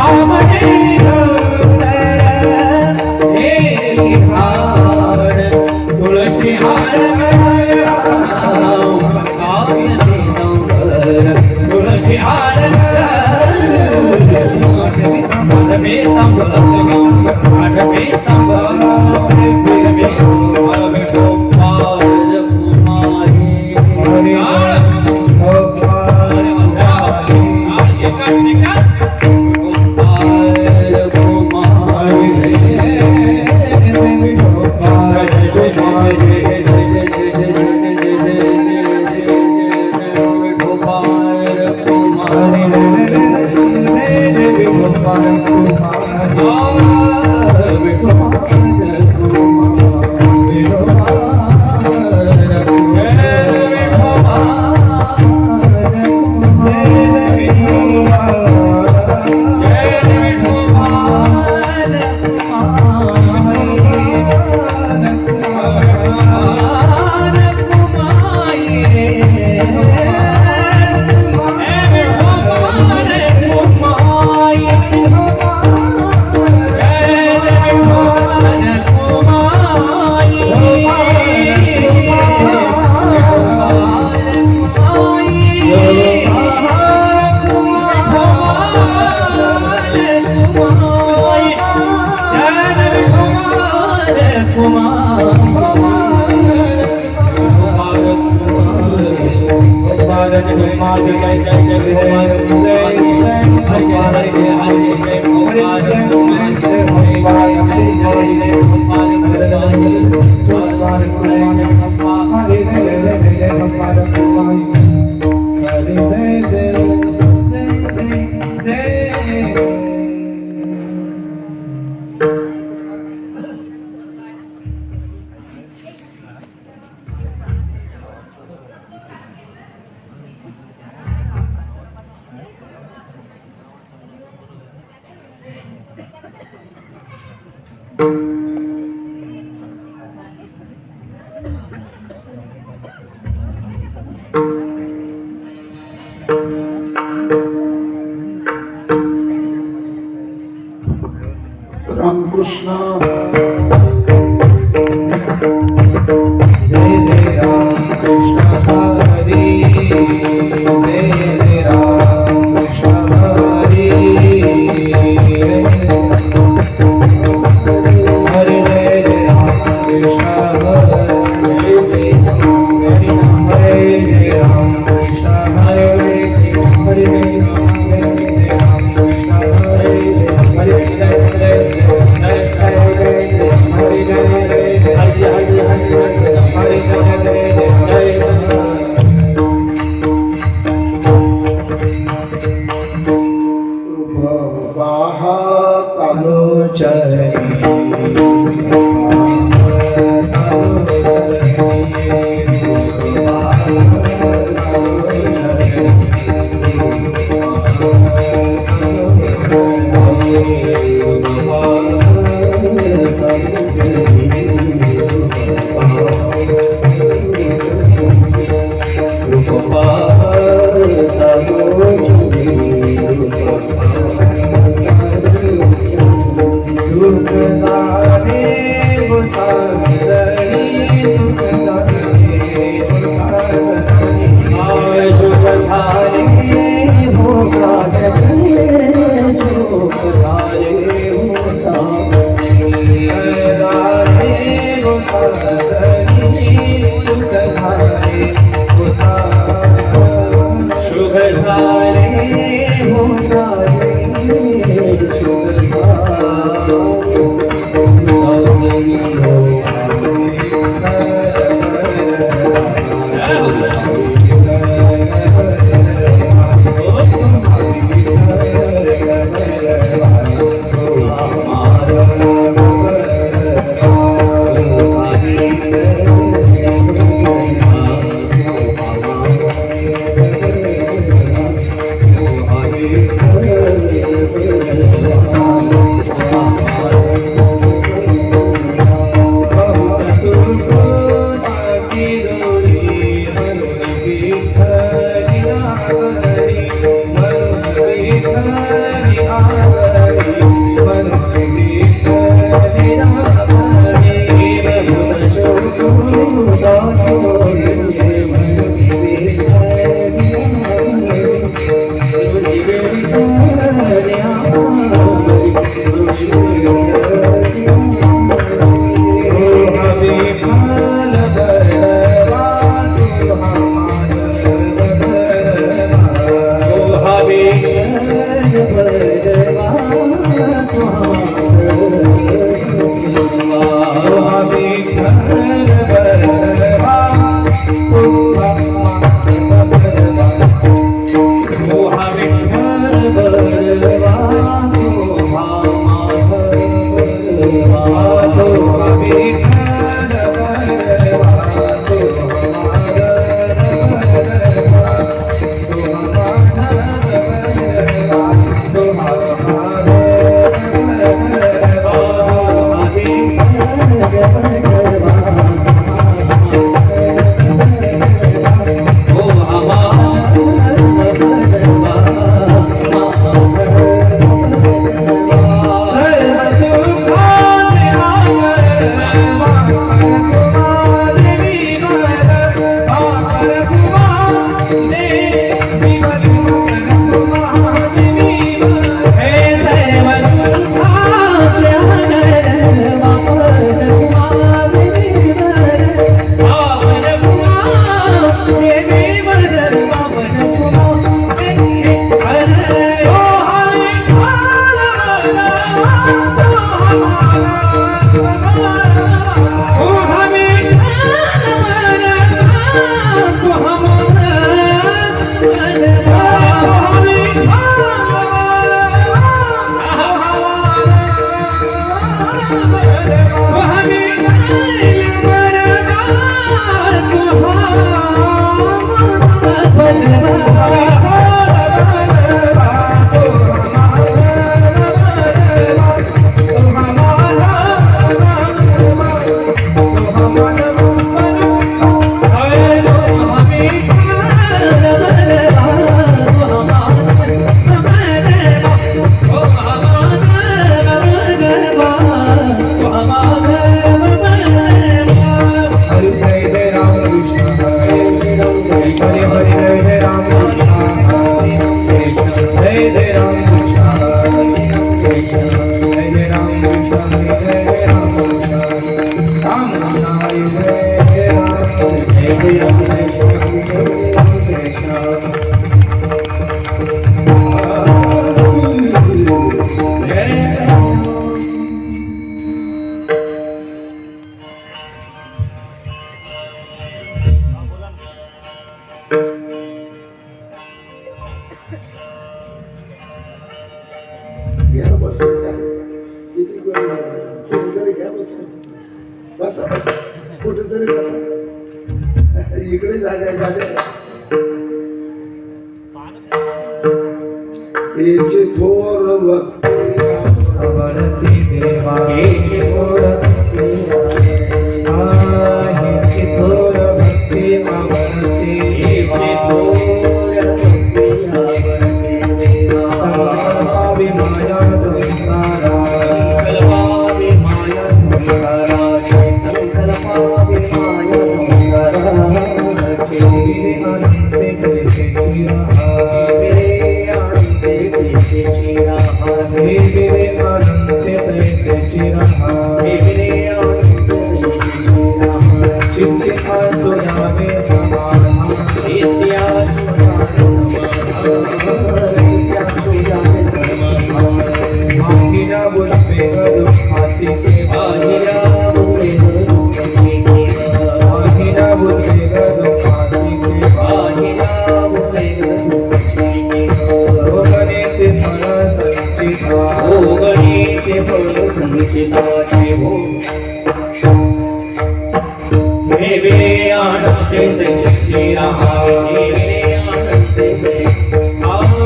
I'm Krishna Jai Jai Ram Krishna Hari Jai Jai Ram Krishna Hari Hare Jai Ram Krishna Hari Hare Ram Krishna Hari Hare Ram Krishna Hari Hare इकडे जागा आहे जागा एचे थोर भक्ती अवरती देवा एचे थोर भक्ती हेचे थोर भक्ती अवरती देवा संसारावी माया संसारा संकल्पावी माया संसारा संकल्पावी माया अनंते कैसे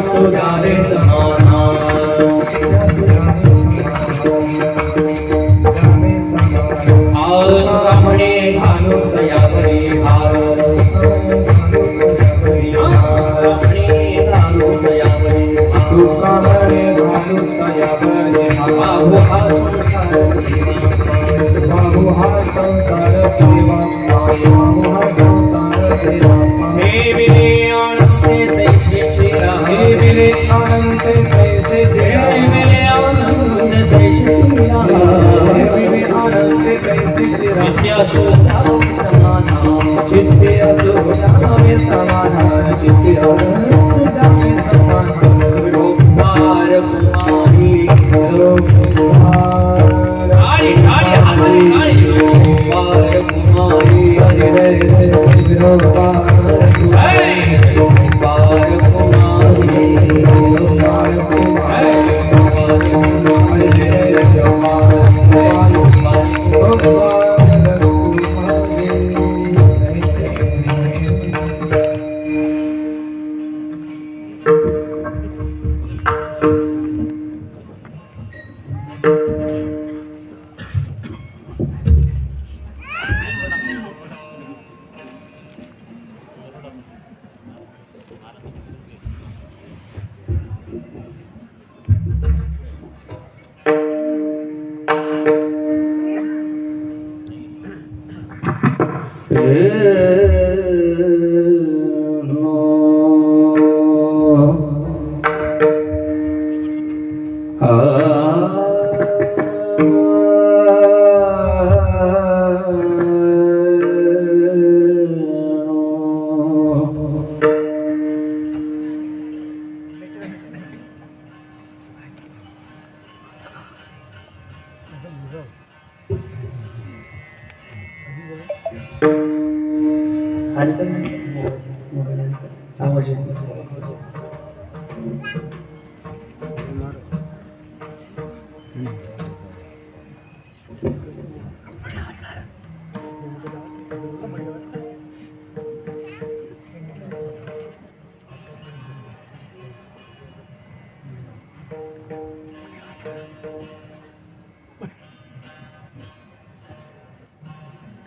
सुधारे समाना ब्राह्मणे भानु दयावरी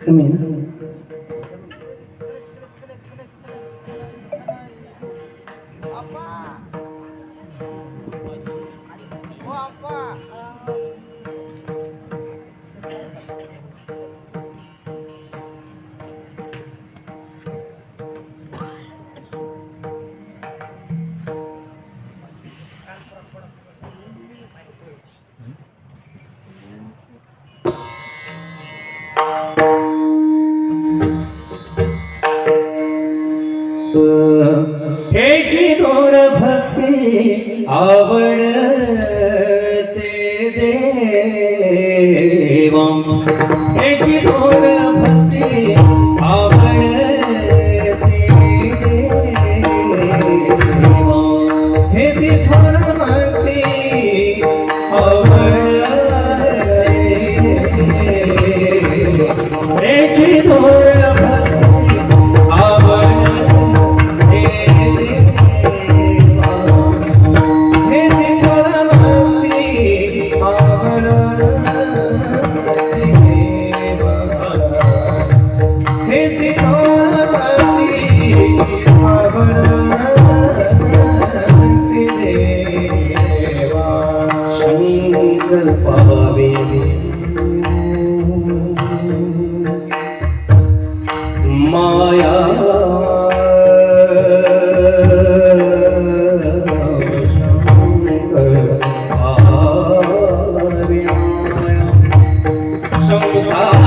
कमी आहे ना हेची थोर भक्ती आवडते देवा हेची थोर भक्ती आवडते देवा हेची थोर भक्ती आवडते हेची थोर माया संकल्पावे माया संसार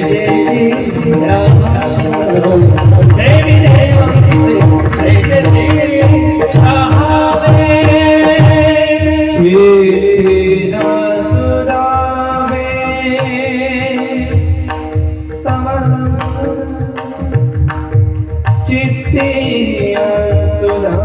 देवी देवांचे ऐकते राहावे चित्ती सुदावे चित्ती चित्ती सुदा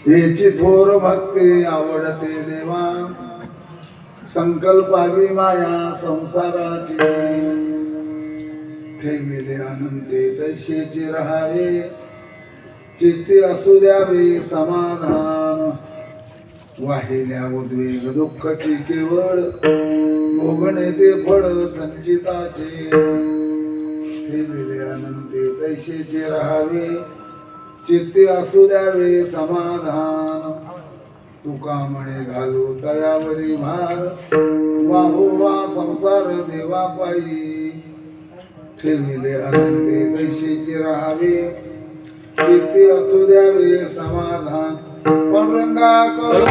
याची थोर भक्ती आवडते देवा, संकल्पावी माया संसाराची, ठेविले अनंते तैसेची राहावे, चित्ते असू द्यावे समाधान, वाहिल्या उद्वेग दुःखाची केवळ, भोगणे ते फळ संचिताचे, ठेविले अनंते तैसेची राहावे, चित्ते असू द्यावे समाधान, तुका म्हणे घालू तयावरी भार, वाहू वा संसार देवा पायी, ठेविले अनंते तैसेची राहावे, चित्ते असू द्यावे समाधान, पांडुरंगा करू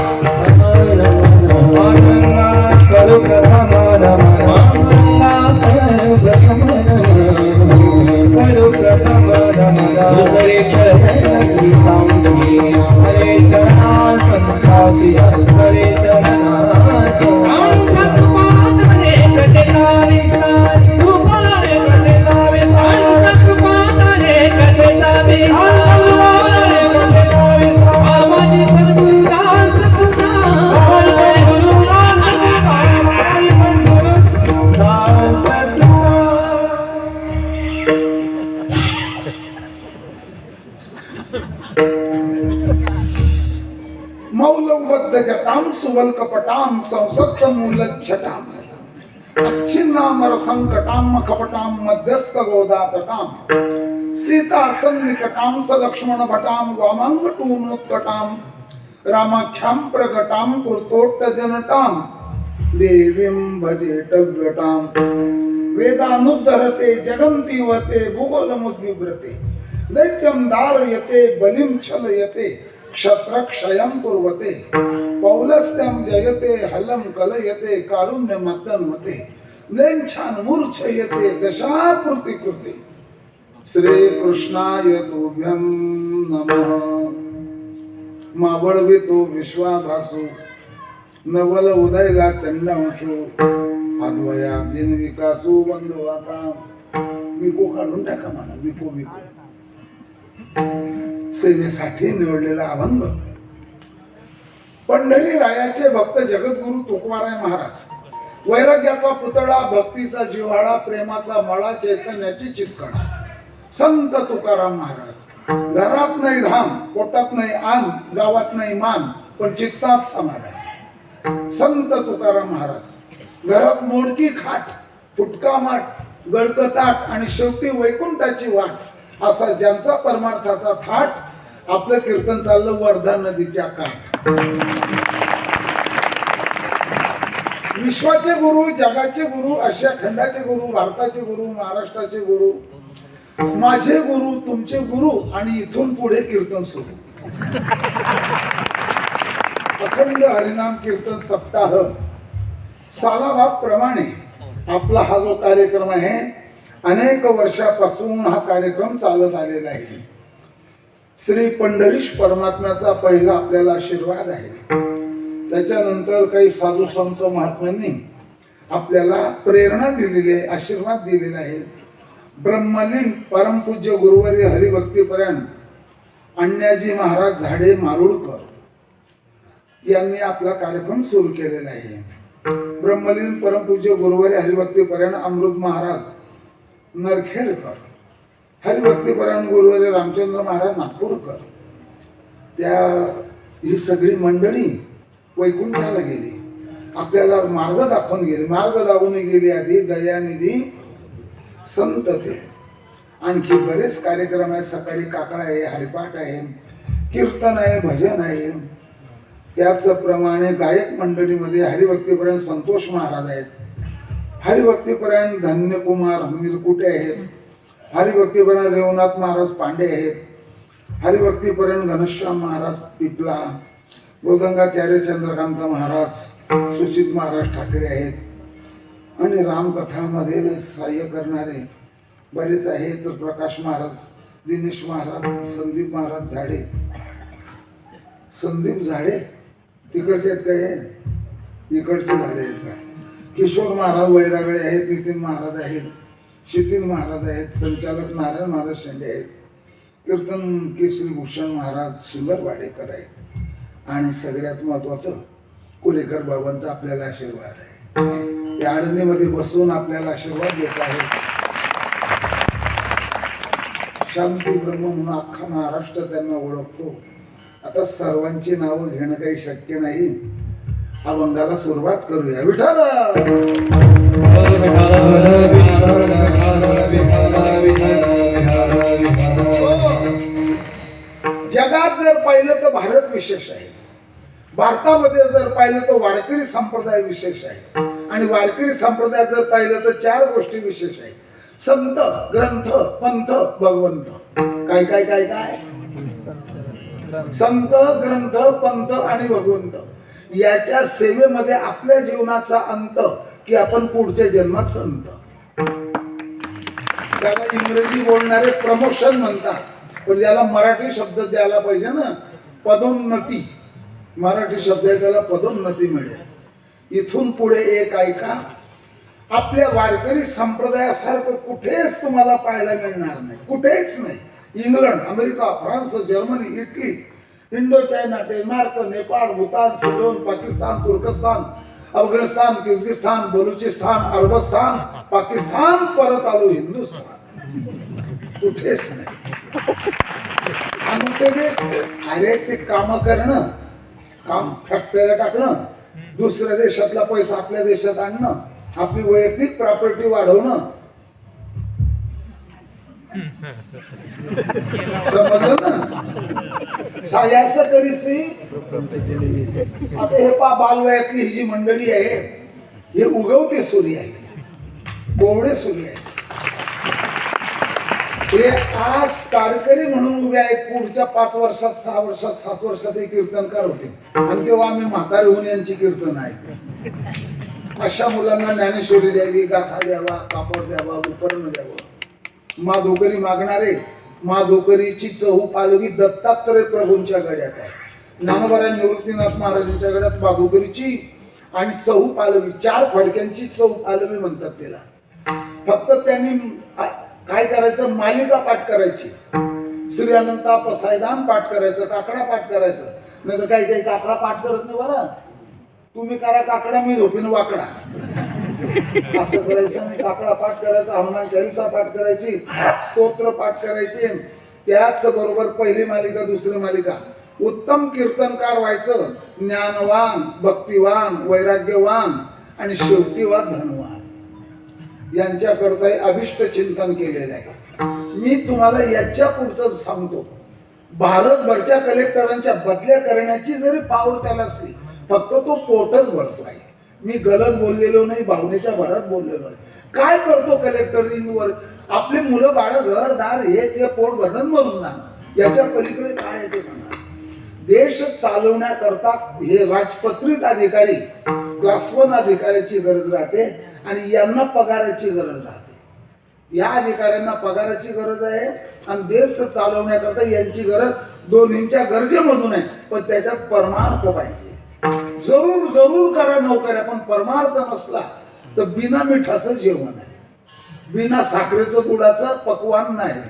मौलबद्ध जटाम सुवल कपटाम संसक्त मूलच्छटाम, अच्छिन्नाम रसंकटाम कपटाम मध्यस्थ गोदातटाम, सीता सन्निकटाम सलक्ष्मण भटाम वामांग टूनोत्कटाम, रामाख्याम प्रगटाम कृतोट्ट जनटाम, देवीं भजेटव्यटाम, वेदानुद्धरते जगन्तीवते भूगोलमुद्विव्रते, दैत्यं दारयते बलिं छलयते, क्षत्रक्षयं कुर्वते, पौलस्त्यं जयते हलं कलयते, कारुण्य मद्दन्वते, लेंछान मूर्छयते, दशाकृति कृते, श्री कृष्णाय तुभ्यं नमः, मावळवितो विश्वाभासु, नवल उदयला चंडांशु, अद्वयाब्जिन विकासू बंधू आता, विको काढून टाका म्हणा, विको सेवेसाठी निवडलेला अभंग. पंढरी रायाचे भक्त जगद्गुरु तुकोबाराय महाराज, वैराग्याचा पुतळा, भक्तीचा जिव्हाळा, प्रेमाचा मळा, चैतन्याची चितकणा, संत तुकाराम महाराज. घरात नाही धाम, पोटात नाही आन, गावात नाही मान, पण चित्तात समाधान. संत तुकाराम महाराज. घरात मोडकी खाट, फुटका माठ, गडकं ताट आणि शेवटी वैकुंठाची वाट, असा ज्यांचा परमार्थाचा थाट, आपलं कीर्तन चाललं वर्धा नदीच्या काठ. विश्वाचे गुरु, जगाचे गुरु, आशिया खंडाचे गुरु, भारताचे गुरु, महाराष्ट्राचे गुरु, माझे गुरु, तुमचे गुरु, आणि इथून पुढे कीर्तन सुरू. अखंड हरिनाम कीर्तन सप्ताह सालाबाद प्रमाणे आपला हा जो कार्यक्रम आहे, अनेक वर्षापासून हा कार्यक्रम चालत आलेला आहे. श्री पंढरीश परमात्म्याचा पहिला आपल्याला आशीर्वाद आहे. त्याच्यानंतर काही साधू संत महात्म्यांनी आपल्याला प्रेरणा दिलेली आहे, आशीर्वाद दिलेला आहे. ब्रह्मलीन परमपूज्य गुरुवर्य हरिभक्तीपरायण अण्णाजी महाराज झाडे मारुळकर यांनी आपला कार्यक्रम सुरू केलेला आहे. ब्रह्मलीन परमपूज्य गुरुवर्य हरिभक्तीपरायण अमृत महाराज नरखेडकर, हरिभक्तीपरायण गुरुवर्य रामचंद्र महाराज नागपूरकर, त्या ही सगळी मंडळी वैकुंठाला गेली, आपल्याला मार्ग दाखवून गेली. मार्ग दाखवून गेली आधी दयानिधी संत ते. आणखी बरेच कार्यक्रम आहे. सकाळी काकडा आहे, हरिपाठ आहे, कीर्तन आहे, भजन आहे. त्याचप्रमाणे गायक मंडळीमध्ये हरिभक्तीपरायण संतोष महाराज आहेत, हरिभक्तीपरायण धन्यकुमार मिरकुटे आहेत, हरिभक्तीपरायण रेवनाथ महाराज पांडे आहेत, हरिभक्तीपरायण घनश्याम महाराज पिपला, मृदंगाचार्य चंद्रकांत महाराज, सुचित महाराज ठाकरे आहेत. आणि रामकथामध्ये सहाय्य करणारे बरेच आहेत. प्रकाश महाराज, दिनेश महाराज, संदीप महाराज झाडे, संदीप झाडे तिकडचे आहेत काय, इकडचे झाडे आहेत काय. किशोर महाराज वैरागडे आहेत, नितीन महाराज आहेत, शितीन महाराज आहेत, संचालक नारायण महाराज शेंडे आहेत, कीर्तन केसरी भूषण महाराज शिंगरवाडेकर आहेत. आणि सगळ्यात महत्वाचं कुरेकर बाबांचा आपल्याला आशीर्वाद आहे. त्या आडणीमध्ये बसून आपल्याला आशीर्वाद देत आहेत. शांती ब्रह्म म्हणून अख्खा महाराष्ट्र त्यांना ओळखतो. आता सर्वांची नावं घेणं काही शक्य नाही. अभंगाला सुरुवात करूया. विठ्ठल जगात जर पाहिलं तर भारत विशेष आहे. भारतामध्ये जर पाहिलं तर वारकरी संप्रदाय विशेष आहे. आणि वारकरी संप्रदायात जर पाहिलं तर 4 गोष्टी विशेष आहेत. संत, ग्रंथ, पंथ, भगवंत. काय काय काय काय संत, ग्रंथ, पंथ आणि भगवंत याच्या सेवेमध्ये आपल्या जीवनाचा अंत की आपण पुढच्या जन्मात संत. त्याला इंग्रजी बोलणारे प्रमोशन म्हणतात, पण ज्याला मराठी शब्द द्यायला पाहिजे ना, पदोन्नती. मराठी शब्द त्याला पदोन्नती मिळेल. इथून पुढे एक ऐका, आपल्या वारकरी संप्रदायासारखं कुठेच तुम्हाला पाहायला मिळणार नाही, कुठेच नाही. England, America, France, Germany, Italy, Indo China, Denmark, Nepal, Bhutan, Ceylon, Pakistan, तुर्कस्तान, अफगाणिस्तान, किर्गिस्तान, बलुचिस्तान, अरबस्तान, पाकिस्तान, परत आलो हिंदुस्थान. कुठेच नाही. अरे ते काम करणं, काम फॅक्टरीला टाकणं, दुसऱ्या देशातला पैसा आपल्या देशात आणणं, आपली वैयक्तिक प्रॉपर्टी वाढवणं, समजलं ना. सायास करीसी. आता हे बालवयातली ही जी मंडळी आहे, हे उगवते सूर्य आहे, कोवडे सूर्य आहे. हे आज कारकरी म्हणून उभे आहेत. पुढच्या 5 वर्षात, 6 वर्षात, 7 वर्षात हे कीर्तनकार होते. आणि तेव्हा आम्ही म्हातारे होऊन यांची कीर्तन आहे. अशा मुलांना ज्ञानेश्वरी द्यावी, गाथा द्यावा, कापड द्यावा, उपकरण द्यावं. माधोकरी मागणारे, माधोकरीची चहू पालवी दत्तात्रय प्रभूंच्या गड्यात आहे. ज्ञानोबा निवृत्तीनाथ महाराजांच्या गड्यात माधोकरीची आणि चहू पालवी, 4 फडक्यांची चहू पालवी म्हणतात त्याला. फक्त त्यांनी काय करायचं, मालिका पाठ करायची. श्री अनंता पसायदान पाठ करायचं, काकडा पाठ करायचं. नाही तर काही काही काकडा पाठ करत नाही. बरं तुम्ही करा काकडा, मी झोपीन वाकडा, असं करायचं. आणि काकडा पाठ करायचा, हनुमान चालीसा पाठ करायची, स्तोत्र पाठ करायचे. त्याच बरोबर पहिली मालिका, दुसरी मालिका. उत्तम कीर्तनकार व्हायचं, ज्ञानवान, भक्तिवान, वैराग्यवान आणि शेवटी वा धनवान. यांच्याकरता अभिष्ट चिंतन केलेलं आहे. मी तुम्हाला याच्या पुढचं सांगतो. भारतभरच्या कलेक्टरांच्या बदल्या करण्याची जरी पावर त्याला असली, फक्त तो पोटच भरतो आहे. मी गलत बोललेलो नाही, भावनेच्या भरात बोललेलो नाही. काय करतो कलेक्टर इंदवर? आपले मुलं बाळ, घरदार, हे ते पोट भरणं मरून जाणं. याच्या पलीकडे काय आहे ते सांगा. देश चालवण्याकरता हे राजपत्रित अधिकारी, क्लास 1 अधिकाऱ्याची गरज राहते आणि यांना पगाराची गरज राहते. या अधिकाऱ्यांना पगाराची गरज आहे आणि देश चालवण्याकरता यांची गरज दोन्हींच्या गरजेमधून आहे. पण त्याच्यात परमार्थ पाहिजे. जरूर जरूर करा नोकऱ्या, पण परमार्थ नसला तर बिना मिठाचं जेवण आहे. बिना साखरेचं गुळाचं पकवान नाही.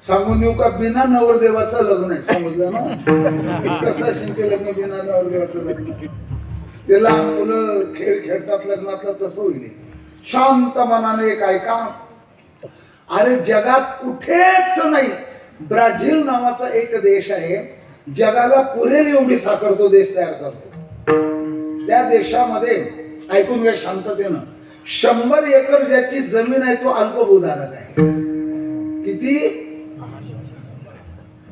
सांगून देऊ का, बिना नवरदेवाचं लग्न आहे. समजलं ना कसं असेल ते लग्न, बिना नवरदेवाचं लग्न. ते लहान मुलं खेळ खेळतात लग्नातलं तसं होईल. शांत मनाने एक ऐका. अरे जगात कुठेच नाही, ब्राझील नावाचा एक देश आहे, जगाला पुरेल एवढी साखर तो देश तयार करतो. त्या देशामध्ये ऐकून घ्या शांततेनं, 100 एकर ज्याची जमीन आहे तो अल्पभूधारक आहे. किती?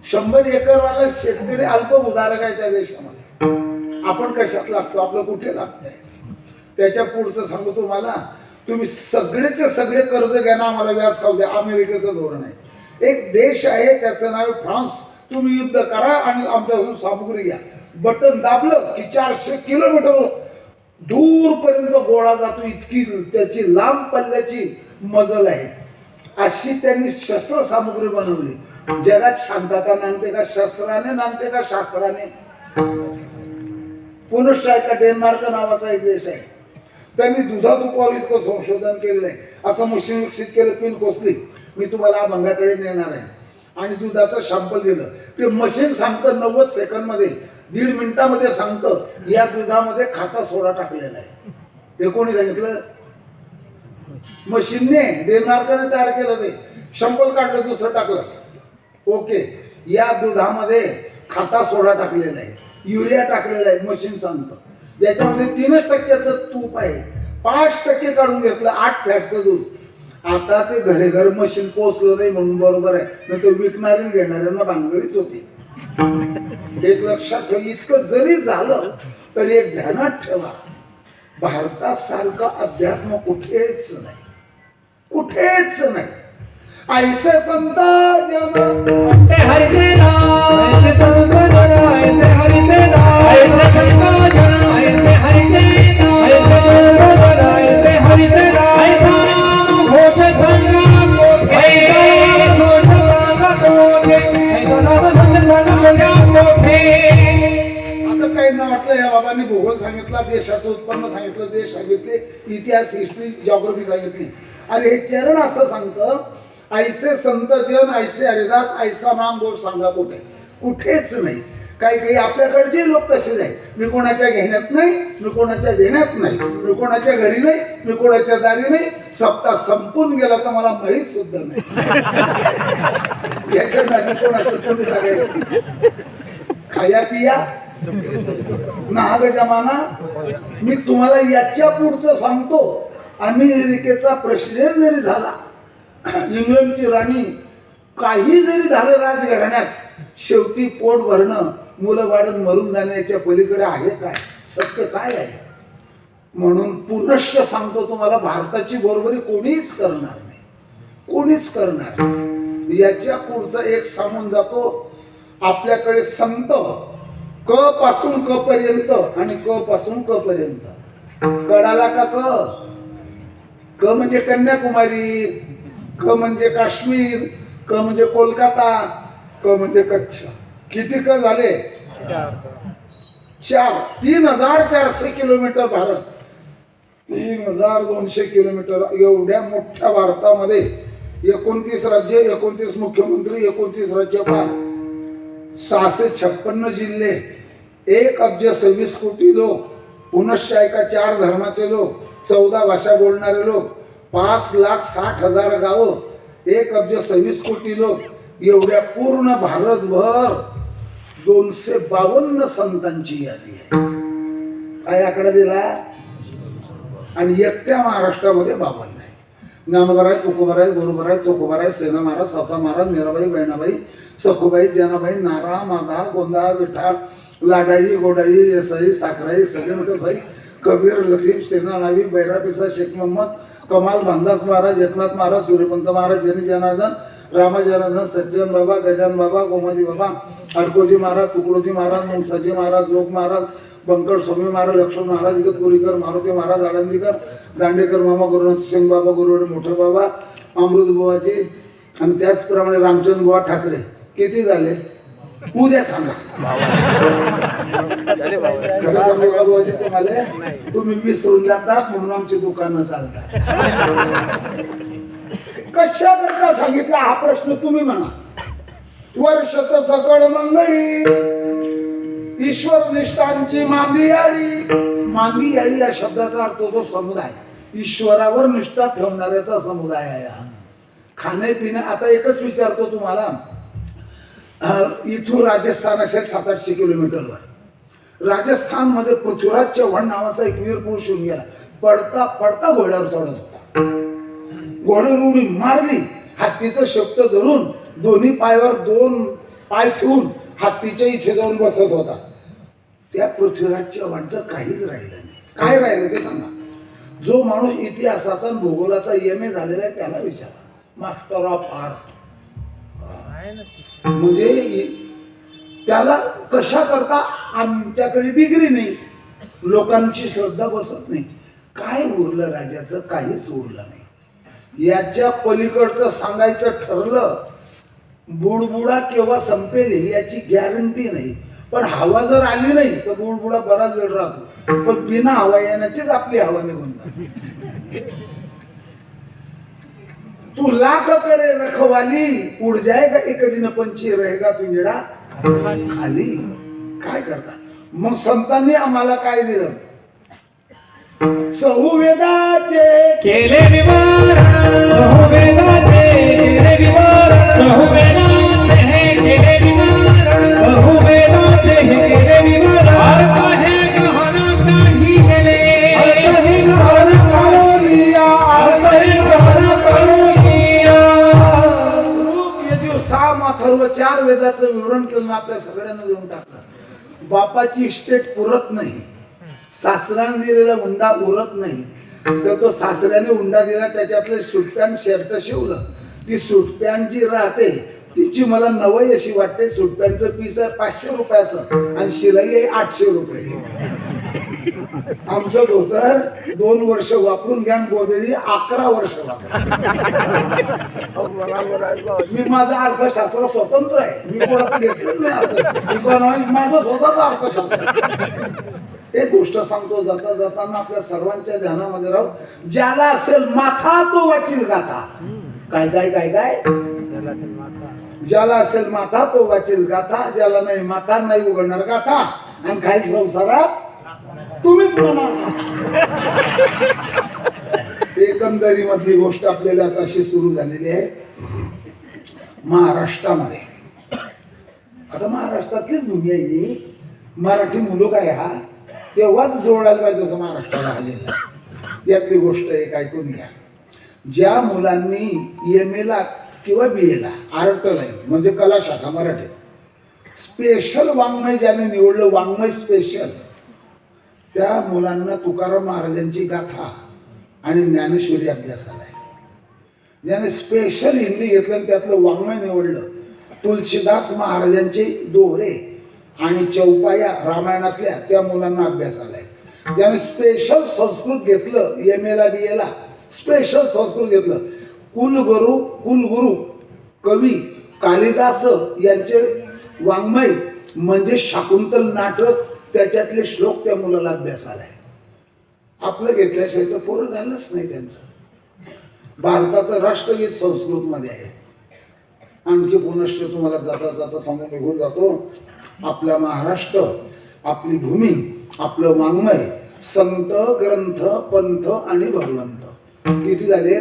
100 एकर वाला शेतकरी अल्पभूधारक आहे त्या देशामध्ये. आपण कशात लागतो? आपलं कुठे लागतंय? त्याच्या पुढचं सांगू तुम्हाला, तुम्ही सगळेचे सगळे कर्ज घ्या ना, आम्हाला व्याज खाऊ द्या. अमेरिकेचं धोरण आहे. एक देश आहे त्याचं नाव फ्रान्स. तुम्ही युद्ध करा आणि आमच्यापासून सामुग्री घ्या. बटन दाबलं की 400 किलोमीटर दूरपर्यंत गोळा जातो. इतकी त्याची लांब पल्ल्याची मजल आहे. अशी त्यांनी शस्त्र सामुग्री बनवली. जगात शांतता नांदते का शस्त्राने, नांदते का शास्त्राने? पुनश्च का डेन्मार्क नावाचा एक देश आहे. त्यांनी दुधावर इतकं संशोधन केलेलं आहे. असं मशीन विकसित केलं, पिन कोसली. मी तुम्हाला अभंगाकडे नेणार आहे. आणि दुधाचं शॅम्पल दिलं. ते मशीन सांगतं 90 सेकंदमध्ये, 1.5 मिनिटामध्ये सांगतं या दुधामध्ये खाता सोडा टाकलेला आहे. हे कोणी सांगितलं? मशीनने, डेन्मार्कने तयार केलं. ते शॅम्पल काढलं, दुसरं टाकलं. ओके, या दुधामध्ये खाता सोडा टाकलेला आहे, युरिया टाकलेला आहे. मशीन सांगतं याच्यामध्ये 3% तूप आहे, 5% काढून घेतलं, 8 फॅटचं दूध. आता ते घरे घर मशीन पोचलं नाही म्हणून बरोबर आहे, नाही तर विकणारी घेणाऱ्यांना भानगडीच होती. एक लक्षात ठेवा. इतकं जरी झालं तरी एक ध्यानात ठेवा, भारतासारखं अध्यात्म कुठेच नाही, कुठेच नाही. ऐसे संत जन हरिते नाम, ऐसे संत जन, ऐसे हरिते नाम, ऐसे संत जन, ऐसे हरिते नाम, ऐसे संत जन, ऐसे हरिते नाम, ऐसा नाम घोष संग कोठे, ऐसा नाम घोष संग कोठे, ऐसा नाम घोष संग कोठे. आता काही ना वाटलं, या बाबांनी भूगोल सांगितला, देशाचं उत्पन्न सांगितलं, देश सांगितले, इतिहास, हिस्ट्री, जॉग्राफी सांगितली. अरे हे चरण असं सांगतं, ऐसे संत जन, ऐसे हरिदास, ऐसा नाम घोष सांगा कोठे. कुठेच नाही. काही काही आपल्याकडचे लोक तसेच आहे. मी कोणाच्या घेण्यात नाही, मी कोणाच्या देण्यात नाही, मी कोणाच्या घरी नाही, मी कोणाच्या दारी नाही. सप्ताह संपून गेला तर मला माहीत सुद्धा नाही. याच्या नादी कोणाचं कोणी लागायचं? खाया पिया नाग जमाना. मी तुम्हाला याच्या पुढचं सांगतो. अमेरिकेचा प्रेसिडेंट जरी झाला, इंग्लंडची राणी, काही जरी झालं राजघराण्यात, शेवटी पोट भरणं, मुलं वाढत मरून जाण्याच्या पलीकडे आहे काय? सत्य काय आहे? म्हणून पुनश्च सांगतो तुम्हाला, भारताची बरोबरी कोणीच करणार नाही, कोणीच करणार. याच्या पुढचं एक सांगून जातो. आपल्याकडे संत क पासून क पर्यंत आणि क पासून क पर्यंत. कडाला का क म्हणजे कन्याकुमारी, क म्हणजे काश्मीर, क म्हणजे कोलकाता, क म्हणजे कच्छ. किती क झाले? 4. 3400 किलोमीटर भारत, 3200 किलोमीटर. एवढ्या मोठ्या भारतामध्ये 29 राज्य, 29 मुख्यमंत्री, 29 राज्यपाल, 656 जिल्हे, 1,26 कोटी लोक, पुनश्च ऐका 4 धर्माचे लोक, 14 भाषा बोलणारे लोक, 5,60,000 गावं, 1,26 कोटी लोक. एवढ्या पूर्ण भारतभर 252 संतांची यादी आहे. काय आकडा दिला? आणि एकट्या महाराष्ट्रामध्ये 52 आहे. ज्ञानोबराय, तुकोबराय, गुरुबराय, चोखोबराय, सेना महाराज, सता महाराज, मीराबाई, बहिणाबाई, सखुबाई, जनाबाई, नारा, माधा, गोंदा, विठा, लाडाई, गोडाई, येसाई, साखराई, सजन कसाई, कबीर, लतीफ, सेना नावी, बैरापिसा, शेख मोहम्मद, कमाल, भानदास महाराज, एकनाथ महाराज, सूर्यपंत महाराज, जनी जनार्दन, रामा जनार्दन, सज्जन बाबा, गजान बाबा, गोमाजी बाबा, अडकोजी महाराज, तुकडोजी महाराज, मुंगसाजी महाराज, जोग महाराज, बंकट स्वामी महाराज, लक्ष्मण महाराज, इगतपुरीकर, मारुती महाराज, आळंदीकर, दांडेकर मामा, गुरुनाथ सिंग बाबा, गुरुवारी मोठे बाबा, अमृत बुवाजी, आणि त्याचप्रमाणे रामचंद्र बुवा ठाकरे. किती झाले? उद्या सांगा. खरं सांगू का बुवाजी तुम्हाला, तुम्ही विसरून जातात म्हणून आमची दुकानं चालतात. कशा करता सांगितला हा प्रश्न तुम्ही म्हणा. वर्षत सकळ मंगळी ईश्वर निष्ठांची मांदी याडी या शब्दाचा अर्थ होतो समुदाय. ईश्वरावर निष्ठा ठेवणाऱ्याचा समुदाय आहे हा. खाणे आता एकच विचारतो तुम्हाला, इथून राजस्थान असेल 700-800 किलोमीटरवर. राजस्थान मध्ये पृथ्वीराज चव्हाण नावाचा एक वीर पुरुष येऊन गेला. पडता पडता घोड्यावर चढत होता. घोड्यावर उडी मारली, हत्तीचं शेपट धरून दोन्ही पायावर 2 पाय ठेवून हत्तीच्या इथे जाऊन बसत होता. त्या पृथ्वीराज चव्हाणचं काहीच राहिलं नाही. काय राहिलं ते सांगा. जो माणूस इतिहासाचा भूगोलाचा एम ए झालेला आहे त्याला विचारा. मास्टर ऑफ आर्ट म्हणजे त्याला कशा करता आमच्याकडे डिग्री नाही, लोकांची श्रद्धा बसत नाही. काय उरलं राजाचं? काहीच उरलं नाही. याच्या पलीकडचं सांगायचं ठरलं, बुडबुडा केव्हा संपेल याची गॅरंटी नाही. पण हवा जर आली नाही तर बुडबुडा बराच वेळ राहतो. पण बिना हवा येण्याचीच आपली हवा निघून जाते. तू लाख करे रखवाली, उड जाएगा एक दिन पंछी रहेगा पिंजडा खाली. काय करता मग संतांनी आम्हाला काय दिलं? बहुवेदाचे केले निवारण, बहुवेदाचे केले निवारण, बहुवेदाचे केले निवारण, बहुवेदाचे केले निवारण. अर्थ हे गहन काही केले, अर्थ हे गहन करुनिया, अर्थ हे गहन करुनिया. साम अथर्व 4 वेदाचं विवरण केलं, आपल्या सगळ्यांना देऊन टाकलं. बापाची इस्टेट पुरत नाही, सासऱ्याने दिलेला हुंडा उरत नाही, तर तो सासऱ्याने हुंडा दिला त्याच्यातले सूटपॅन्ट शर्ट शिवलं. ती सूटपॅन्ट जी राहते तिची मला नवई अशी वाटते. सूटपॅन्टचं पीस आहे 500 रुपयाचं आणि शिलाई आहे 800 रुपये. आमचं धोतर 2 वर्ष वापरून घ्या, गोदडी 11 वर्ष वापरून. मी माझं अर्थशास्त्र स्वतंत्र आहे, मी कोणाचं घेतलंच नाही. इकॉनॉमिक्स माझं स्वतःच अर्थशास्त्र. एक गोष्ट सांगतो जाता जाताना आपल्या सर्वांच्या ध्यानामध्ये राहू. ज्याला असेल माथा तो वाचील गाथा. काय काय काय काय? ज्याला असेल माथा तो वाचील गाथा, ज्याला नाही माथा नाही उघडणार गाथा. आणि काही संसारात तुम्हीच म्हणा. एकंदरी मधली गोष्ट आपल्याला आता अशी सुरू झालेली आहे महाराष्ट्रामध्ये. आता महाराष्ट्रातलीच दुनिया ही मराठी मुलूक आहे हा, तेव्हाच जोडायला पाहिजे होतं महाराष्ट्राला हा जिल्हा. यातली गोष्ट एक ऐकून घ्या. ज्या मुलांनी एम एला किंवा बी एला आर्ट लाईन म्हणजे कला शाखा मराठीत स्पेशल वाङ्मय ज्याने निवडलं, वाङ्मय स्पेशल, त्या मुलांना तुकाराम महाराजांची गाथा आणि ज्ञानेश्वरी अभ्यासाला आहे. ज्याने स्पेशल हिंदी घेतलं आणि त्यातलं वाङ्मय निवडलं, तुलसीदास महाराजांचे दोरे आणि चौपाया रामायणातल्या त्या मुलांना अभ्यासाला आहे. ज्याने स्पेशल संस्कृत घेतलं, एम एला बी एला स्पेशल संस्कृत घेतलं, कुलगुरू कवी कालिदास यांचे वाङ्मय म्हणजे शाकुंतल नाटक, त्याच्यातले श्लोक त्या मुलाला अभ्यास आलाय. आपलं घेतल्याशिवाय तर पोरं झालंच नाही त्यांचं. भारताचं राष्ट्रगीत संस्कृत मध्ये आहे. आणखी पुनश्च तुम्हाला जाता जाता सांगून निघून जातो. आपला महाराष्ट्र, आपली भूमी, आपलं वाङ्मय, संत, ग्रंथ, पंथ आणि भगवंत किती झाले?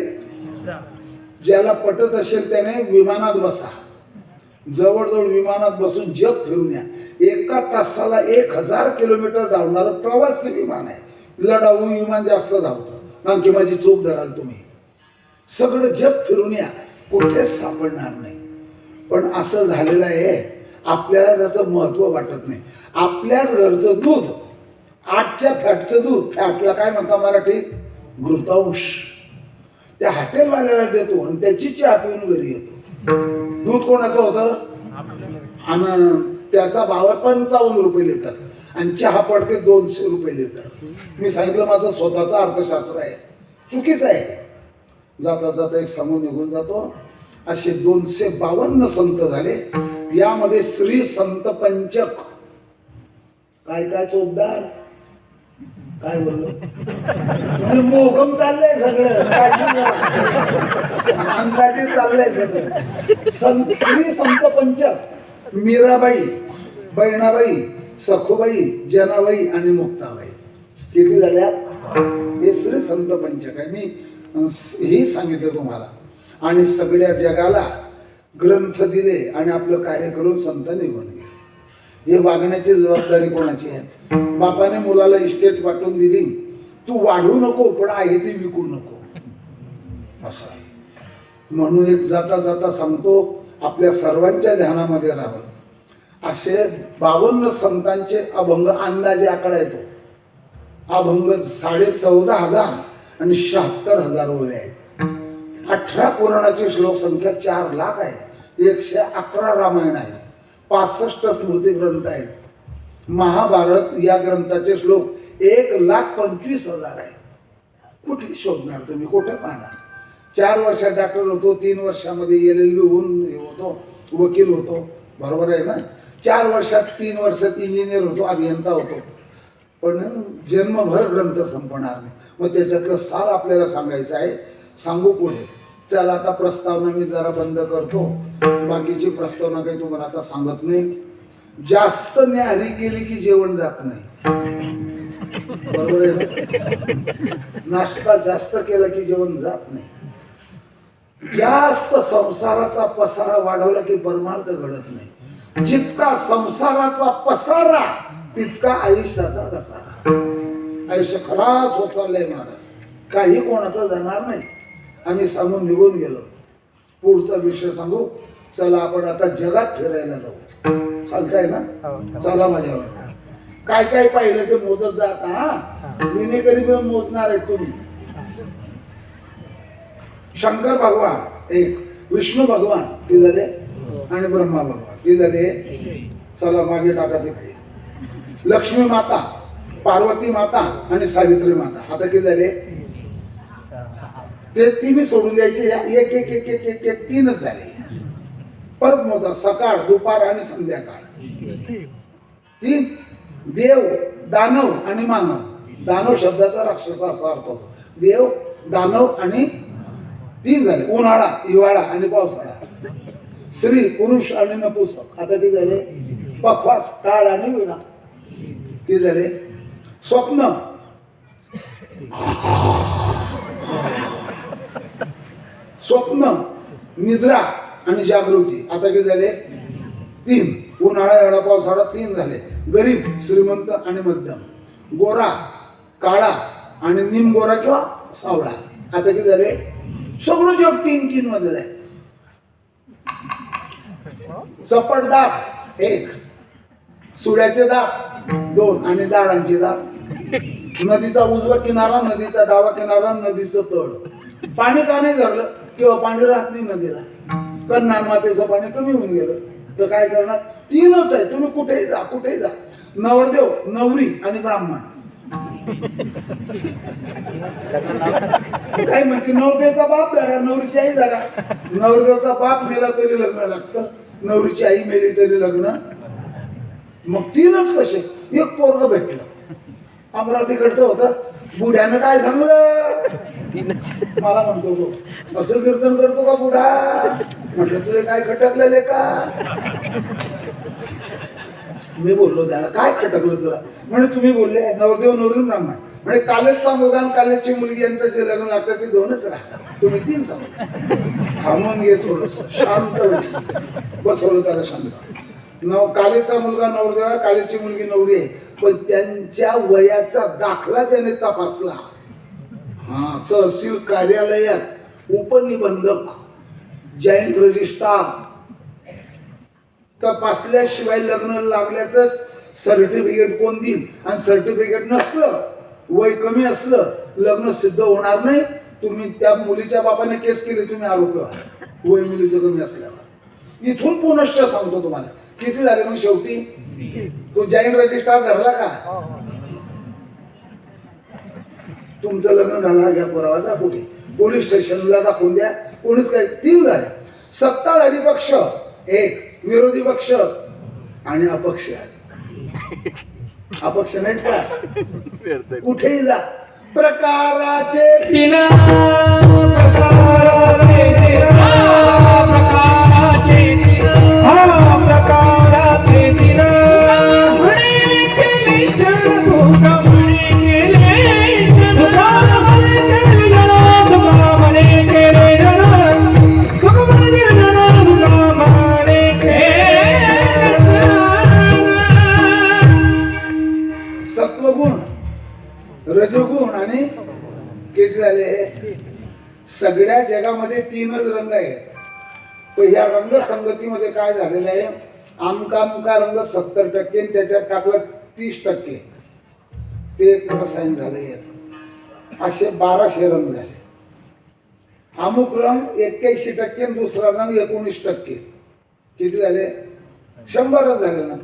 ज्याला पटत असेल त्याने विमानात बसा, जवळजवळ विमानात बसून जग फिरून या. 1 तासाला 1000 किलोमीटर धावणारं प्रवासी विमान आहे. लढाऊ विमान जास्त धावतं. आणखी माझी चूक धराल तुम्ही. सगळं जग फिरून या, कुठेच सापडणार नाही. पण असं झालेलं आहे आपल्याला त्याचं महत्व वाटत नाही. आपल्याच घरचं दूध, 8च्या फॅटचं दूध, फॅटला काय म्हणता मराठीत? घृतांश. त्या हॉटेलवाल्याला देतो आणि त्याची चहा पिऊन घरी येतो. दूध कोणाचं होतं? आणि त्याचा भाव आहे 55 रुपये लिटर आणि चहा पडते 200 रुपये लिटर. मी सांगितलं माझं स्वतःचं अर्थशास्त्र आहे, चुकीचं आहे. जाता जाता एक सांगून निघून जातो. असे 252 संत झाले. यामध्ये श्री संत पंचक काय काय चोपदार काय बोललो म्हणजे मोगम चाललंय सगळं अंदाजे चाललंय सगळं. श्री संत पंचक मीराबाई, बहिणाबाई, सखूबाई, जनाबाई आणि मुक्ताबाई किती झाल्या? हे श्री संत पंचक आहे. मी हे सांगितलं तुम्हाला. आणि सगळ्या जगाला ग्रंथ दिले आणि आपलं कार्य करून संत निघून गेले. हे वागण्याची जबाबदारी कोणाची आहे? बापाने मुलाला इस्टेट पाठवून दिली, तू वाढवू नको पण आहे ती विकू नको, असं आहे. म्हणून एक जाता जाता सांगतो, आपल्या सर्वांच्या ध्यानामध्ये राहावं. असे 52 संतांचे अभंग, अंदाजे आकडा येतो. अभंग 14,500 आणि 76,000 ओव्या आहेत. 18 पुराणाची श्लोक संख्या 4 लाख आहे. 111 रामायण आहे. 65 स्मृती ग्रंथ आहेत. महाभारत या ग्रंथाचे श्लोक 1,25,000 आहे. कुठे शोधणार तुम्ही? कुठे पाहणार? 4 वर्षात डॉक्टर होतो, 3 वर्षामध्ये LLB होऊन होतो, वकील होतो, बरोबर आहे ना? 4 वर्षात 3 वर्षात इंजिनियर होतो, अभियंता होतो. पण जन्मभर ग्रंथ संपणार नाही. मग त्याच्यातलं सार आपल्याला सांगायचं आहे. सांगू पुढे. चला आता प्रस्तावना मी जरा बंद करतो. बाकीची प्रस्तावना काही तुम्हाला आता सांगत नाही. जास्त न्याहारी केली की जेवण जात नाही, बरोबर आहे ना? नाश्ता जास्त केला की जेवण जात नाही. जास्त संसाराचा पसारा वाढवला की परमार्थ घडत नाही. जितका संसाराचा पसारा तितका आयुष्याचा घसारा. आयुष्य खलास होत चाललंय महाराज, काही कोणाचं जाणार नाही. आम्ही सांगून निघून गेलो. पुढचा विषय सांगू. चला आपण आता जगात फिरायला जाऊ. चालतंय ना? चला माझ्यावर. काय काय पाहिलं ते मोजत जात. हा विनेकरी मोजणार आहे तुम्ही. शंकर भगवान एक, विष्णू भगवान ते झाले आणि ब्रह्मा भगवान ते झाले. चला मागे टाका ते काही. लक्ष्मी माता, पार्वती माता आणि सावित्री माता आता किती झाले? ते तिन्ही सोडून द्यायचे. एक एक एक एक एक एक 3च झाले. परत मोजा. सकाळ, दुपार आणि संध्याकाळ 3. देव, दानव आणि मानव. दानव शब्दाचा राक्षस असा अर्थ होतो. देव, दानव आणि 3 झाले. उन्हाळा, हिवाळा आणि पावसाळा. स्त्री, पुरुष आणि नपुसक आता किती झाले? पखवास, काळ आणि विणा किती झाले? स्वप्न, स्वप्न, निद्रा आणि जागृती आता किती झाले? 3. उन्हाळा, एवढा पावसाळा 3 झाले. गरीब, श्रीमंत आणि मध्यम. गोरा, काळा आणि निमगोरा किंवा सावळा आता किती झाले? सगळं जग 3-3 मध्ये आहे. चपट दात 1, सुड्याचे दात 2 आणि दाडांचे दात. नदीचा उजवा किनारा, नदीचा डावा किनारा, नदीचं तळ. पाणी का नाही धरलं? किंवा पाणी राहत नाही नदीला. कन्हान मातेचं पाणी कमी होऊन गेलं तर काय करणार? 3च आहे. तुम्ही कुठेही जा, कुठेही जा. नवरदेव, नवरी आणि ब्राह्मण. काय म्हणते? नवरदेवचा बाप झाला, नवरीची आई झाला. नवरदेवचा बाप मेला तरी लग्न लागतं, नवरीची आई मेली तरी लग्न. मग 3च कसे? एक पोरग भेटलं. अमरावतीकडचं होतं. बुड्यानं काय सांगलं? मला म्हणतो तो असं कीर्तन करतो का बुडा? म्हटलं तुझे काय खटकलेले का? मी बोललो त्याला, काय खटकलं तुला? म्हणजे तुम्ही बोलले नवरदेव, नवरी, ब्राह्मण. म्हणजे कालेजचा मुलगा आणि कालेजची मुलगी यांचं जे लग्न लागतं ते 2च राहतात. तुम्ही 3 सांगा. थांबून घे थोडस, शांत बसवलं त्याला शांत. कालेजचा मुलगा नवरदेव आहे, कालेजची मुलगी नवरी आहे. पण त्यांच्या वयाचा दाखला त्याने तपासला. हा, तहसील कार्यालयात उपनिबंधक, जॉईंट रजिस्ट्रार तपासल्याशिवाय लग्न लागल्याचं सर्टिफिकेट कोण देईल? आणि सर्टिफिकेट नसलं, वय कमी असलं, लग्न सिद्ध होणार नाही. तुम्ही त्या मुलीच्या बापाने केस केली, तुम्ही आरोपी व्हा वय मुलीचं कमी असल्यावर. इथून पुनश्च सांगतो तुम्हाला किती झाले. मग शेवटी तो जॉईंट रजिस्ट्रार धरला का? तुमचं लग्न झालं, घ्या पुरावा, जा कुठे पोलीस स्टेशनला दाखवून द्या. कोणीच काय. 3 झाले. सत्ताधारी पक्ष 1, विरोधी पक्ष आणि अपक्ष. अपक्ष नाहीत का? कुठेही जा प्रकाराचे तीन प्रकाराचे तीन प्रकाराचे तीन म्हणे केले जन तुका म्हणे केले जन तुका म्हणे केले जन तुका म्हणे जन तुका म्हणे केले सत्वगुण रजोगुण आणि किती झाले? सगळ्या जगामध्ये तीनच रंग आहेत. पण ह्या रंग संगतीमध्ये काय झालेलं आहे? आमका रंग 70% आणि त्याच्यात टाकलं 30%. ते एक रसायन झाले. असे 1200 रंग झाले. अमुक रंग 81% आणि दुसरा रंग 19%. किती झाले? 100च झाले ना.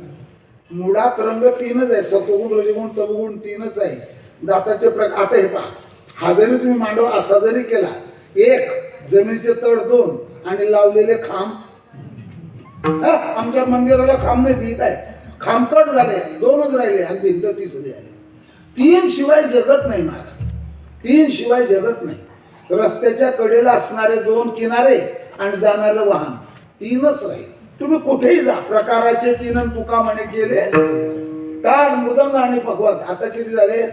मुळात रंग तीनच आहे. सत्वगुण रजोगुण तमोगुण तीनच आहे. दाताचे प्रकार आता हे पहा, हा जरी तुम्ही मांडव असा जरी केला, एक जमिनीचे तळ 2 आणि लावलेले खांब. आमच्या मंदिराला खांब नाही, भीत आहे. खांब कट झाले, 2च राहिले आणि भिंत 30 आली. 3 शिवाय जगत नाही महाराज. 3 शिवाय जगत नाही. रस्त्याच्या कडेला असणारे 2 किनारे आणि जाणारे वाहन 3च राहील. तुम्ही कुठेही जा प्रकाराचे 3 तुका म्हणे गेले टाळ मृदंग आणि पकवाज. आता किती झाले?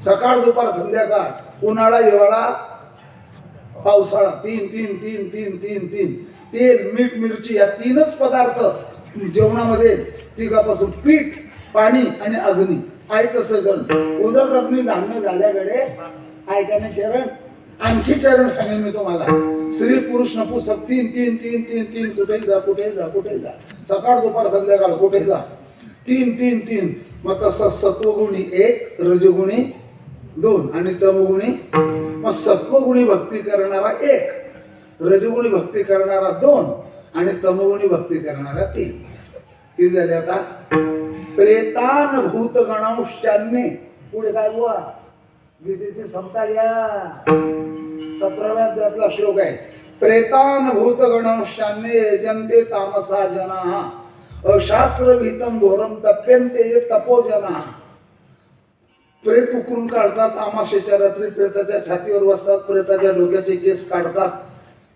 सकाळ दुपार संध्याकाळ, उन्हाळा हिवाळा पावसाळा, 3 तेल मीठ मिरची या 3च पदार्थ जेवणामध्ये. तिघापासून पीठ पाणी आणि अग्नी आहे. तसं जण उदक अग्नी धान्य झाल्याकडे ऐकाने चरण. आणखी चरण सांगेन मी तुम्हाला. स्त्री पुरुष नपुसक 3 कुठेही जा कुठेही जा कुठेही जा, सकाळ दुपार संध्याकाळ कुठेही जा. 3 मग तसं सत्वगुणी 1, रजगुणी 2 आणि तमगुणी. मग सत्वगुणी भक्ती करणारा 1, रजगुणी भक्ती करणारा 2 आणि तमगुणी भक्ती करणारा 3. किती झाले आता? प्रेतान भूत गणौश्चान्ये. पुढे काय बुवा? गीतेची समता या 17व्या अध्यायातला श्लोक आहे. प्रेतान भूत गणौश्चान्ये जन्ते तामसा जना अशास्त्र भीतम घोरम तप्यंते तपोजना. प्रेत उकरून काढतात. अमाशेच्या रात्री प्रेताच्या छातीवर बसतात. प्रेताच्या डोक्याचे केस काढतात.